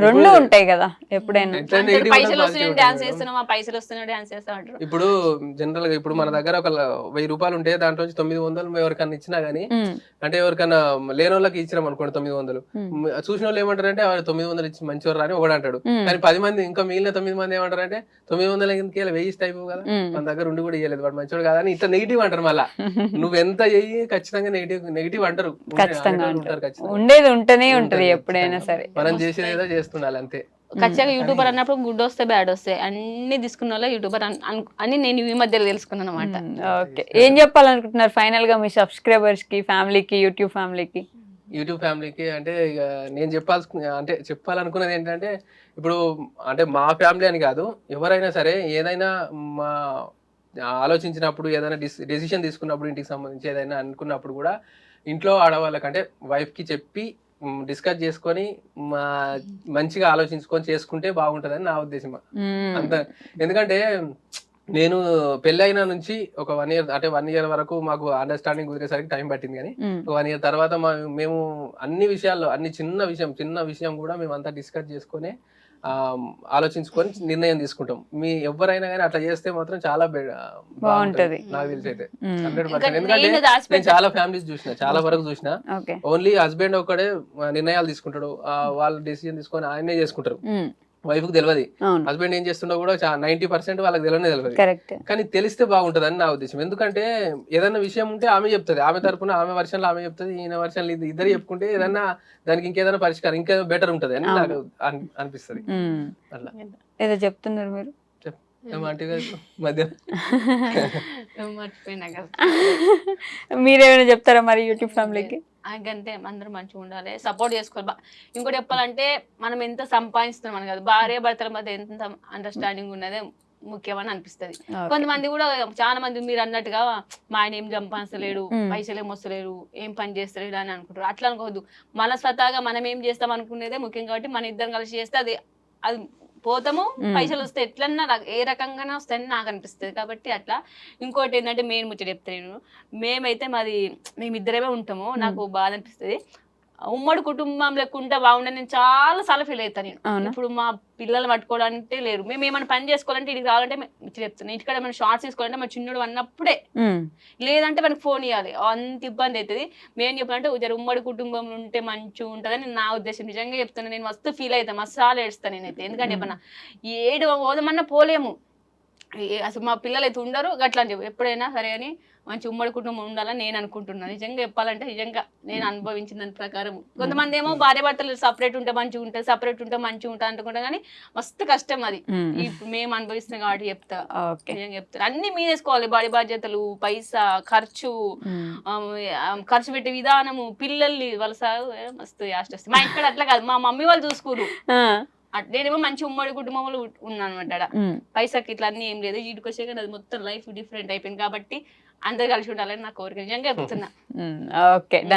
రెండు ఉంటాయి కదా ఎప్పుడైనా. పైసలు వస్తున్నాయి డాన్స్ చేస్తున్నాం, ఆ పైసలు వస్తున్నాయి డాన్స్ చేస్తా అంటారు. ఇప్పుడు జనరల్ గా ఇప్పుడు మన దగ్గర ఒక ₹1000 ఉంటే దాంట్లో 900 ఎవరికన్నా ఇచ్చినా గానీ, అంటే ఎవరికన్నా లేని వాళ్ళకి ఇచ్చినాం అనుకోండి 900, చూసిన వాళ్ళు ఏమంటారంటే 900 ఇచ్చి మంచివారు అని ఒకటి అంటాడు. కానీ 10 మంది ఇంకా మిగిలిన 9 మంది ఏమంటారంటే 900 ఎందుకు 1000 అయిపో కదా, మన దగ్గర ఉండి కూడా ఇవ్వలేదు, వాడు మంచివాడు కదా అని ఇట్లా నెగిటివ్ అంటారు. మళ్ళా నువ్వు ఎంత చెయ్యి ఖచ్చితంగా నెగిటివ్ అంటారు. ఉండేది ఉంటేనే ఉంటది ఎప్పుడైనా సరే, మనం చేసేది ఏదో చేస్తుండాలి అంతే. ఖచ్చితంగా యూట్యూబర్ అన్నప్పుడు గుడ్ వస్తే బ్యాడ్ వస్తాయి, అన్ని తీసుకున్న వాళ్ళ యూట్యూబర్ అని నేను ఈ మధ్యలో తెలుసుకున్నాను అనమాట. ఓకే, ఏం చెప్పాలనుకుంటున్నారు ఫైనల్ గా మీ సబ్స్క్రైబర్స్ కి, ఫ్యామిలీకి, యూట్యూబ్ ఫ్యామిలీకి? అంటే ఇక నేను చెప్పాలనుకున్నది ఏంటంటే, ఇప్పుడు అంటే మా ఫ్యామిలీ అని కాదు, ఎవరైనా సరే ఏదైనా మా ఆలోచించినప్పుడు, ఏదైనా డెసిషన్ తీసుకున్నప్పుడు, ఇంటికి సంబంధించి ఏదైనా అనుకున్నప్పుడు కూడా ఇంట్లో ఆడవాళ్ళకంటే వైఫ్ కి చెప్పి డిస్కస్ చేసుకొని మంచిగా ఆలోచించుకొని చేసుకుంటే బాగుంటదని నా ఉద్దేశం అంత. ఎందుకంటే నేను పెళ్లి అయిన నుంచి ఒక 1 year, అంటే 1 year వరకు మాకు అండర్స్టాండింగ్ కుదిరేసరికి టైం పట్టింది. కానీ 1 year తర్వాత మేము అన్ని విషయాల్లో, చిన్న విషయం కూడా మేము అంతా డిస్కస్ చేసుకొని ఆలోచించుకొని నిర్ణయం తీసుకుంటాం. ఎవరైనా కానీ అట్లా చేస్తే మాత్రం చాలా బాగుంటది నాకు తెలిసి అయితే 100%. ఎందుకంటే నేను చాలా ఫ్యామిలీస్ చూసిన, చాలా వరకు చూసిన, ఓన్లీ హస్బెండ్ ఒక్కడే నిర్ణయాలు తీసుకుంటాడు, వాళ్ళు డెసిజన్ తీసుకొని ఆయనే చేసుకుంటారు, వైఫ్ కు తెలియదు. హస్బెండ్ ఏం చేస్తుండో కూడా 90% వాళ్ళకి తెలియదు. కానీ తెలిస్తే బాగుంటది అని నా ఉద్దేశం. ఎందుకంటే ఏదైనా విషయం ఉంటే ఆమె చెప్తుంది, ఆమె తరపున ఆమె వర్షన్లో ఆమె చెప్తుంది, ఈయన వర్షన్లో ఇద్దరు చెప్పుకుంటే ఏదన్నా దానికి ఇంకేదైనా పరిష్కారం ఇంకేదో బెటర్ ఉంటది అని నాకు అనిపిస్తుంది. అట్లా ఏదో చెప్తున్నారు మీరు మీరేమైనా చెప్తారా మరి యూట్యూబ్ ఫ్యామిలీకి? అంతే, అందరూ మంచిగా ఉండాలి, సపోర్ట్ చేసుకోవాలి. ఇంకోటి చెప్పాలంటే మనం ఎంత సంపాదిస్తున్నాం అని కాదు, భార్య భర్తల మధ్య ఎంత అండర్స్టాండింగ్ ఉన్నదే ముఖ్యమని అనిపిస్తది. కొంతమంది కూడా చాలా మంది మీరు అన్నట్టుగా మా ఆయన ఏం సంపాదించలేడు, పైసలు ఏం వస్తలేరు, ఏం పని చేస్తలేడు అని అనుకుంటారు. అట్లా అనుకోవద్దు. మన స్వతహాగా మనం ఏం చేస్తాం అనుకునేదే ముఖ్యం. కాబట్టి మన ఇద్దరం కలిసి చేస్తే అది పోతాము, పైసలు వస్తే ఎట్లన్నా ఏ రకంగానే వస్తాయని నాకు అనిపిస్తుంది. కాబట్టి అట్లా. ఇంకోటి ఏంటంటే మెయిన్ ముచ్చట చెప్తాను, మేమైతే మేమిద్దరేమే ఉంటాము. నాకు బాధ అనిపిస్తుంది, ఉమ్మడి కుటుంబం లెక్క ఉంటే బాగుండే. నేను చాలా సార్లు ఫీల్ అవుతాను. నేను ఇప్పుడు మా పిల్లలు పట్టుకోవడానికి లేరు, మేము ఏమైనా పని చేసుకోవాలంటే ఇంటికి రావాలంటే చెప్తాను, ఇంటికాడ ఏమైనా షార్ట్స్ తీసుకోవాలంటే మా చిన్నోడు అన్నప్పుడే, లేదంటే మనకు ఫోన్ ఇవ్వాలి, అంత ఇబ్బంది అవుతుంది. మేము చెప్పాలంటే ఉమ్మడి కుటుంబం ఉంటే మంచిగా ఉంటుందని నా ఉద్దేశం. నిజంగా చెప్తాను, నేను మస్తు ఫీల్ అవుతాను, మసాలు ఏడుస్తాను నేనైతే. ఎందుకంటే చెప్పన్నా ఏడు పోదామన్నా పోలేము, అసలు మా పిల్లలు అయితే ఉండరు గట్లా అని చెప్పి. ఎప్పుడైనా సరే అని మంచి ఉమ్మడి కుటుంబం ఉండాలని నేను అనుకుంటున్నాను. నిజంగా చెప్పాలంటే నిజంగా నేను అనుభవించిన దాని ప్రకారం. కొంతమంది ఏమో భార్య భర్తలు సపరేట్ ఉంటే మంచిగా ఉంటుంది, సపరేట్ ఉంటే మంచిగా ఉంటుంది అనుకుంటా, కానీ మస్తు కష్టం అది. ఇప్పుడు మేము అనుభవిస్తున్నాం కాబట్టి చెప్తా, నిజంగా చెప్తాను. అన్ని మీదేసుకోవాలి, బాడీ బాధ్యతలు, పైసా ఖర్చు, ఖర్చు పెట్టే విధానము, పిల్లల్ని వాళ్ళ మస్తు యాస్ట్ వస్తుంది. మా ఇక్కడ అట్లా కాదు, మా మమ్మీ వాళ్ళు చూసుకోరు. నేనేమో మంచి ఉమ్మడి కుటుంబంలో ఉన్నాను అనమాట. పైసాకి ఇట్లా అన్ని ఏం లేదు, వీటికి వచ్చే కానీ అది మొత్తం లైఫ్ డిఫరెంట్ అయిపోయింది. కాబట్టి అందరు కలిసి ఉండాలని నా కోరిక. నిజంగా చెప్తున్నా. ఓకే.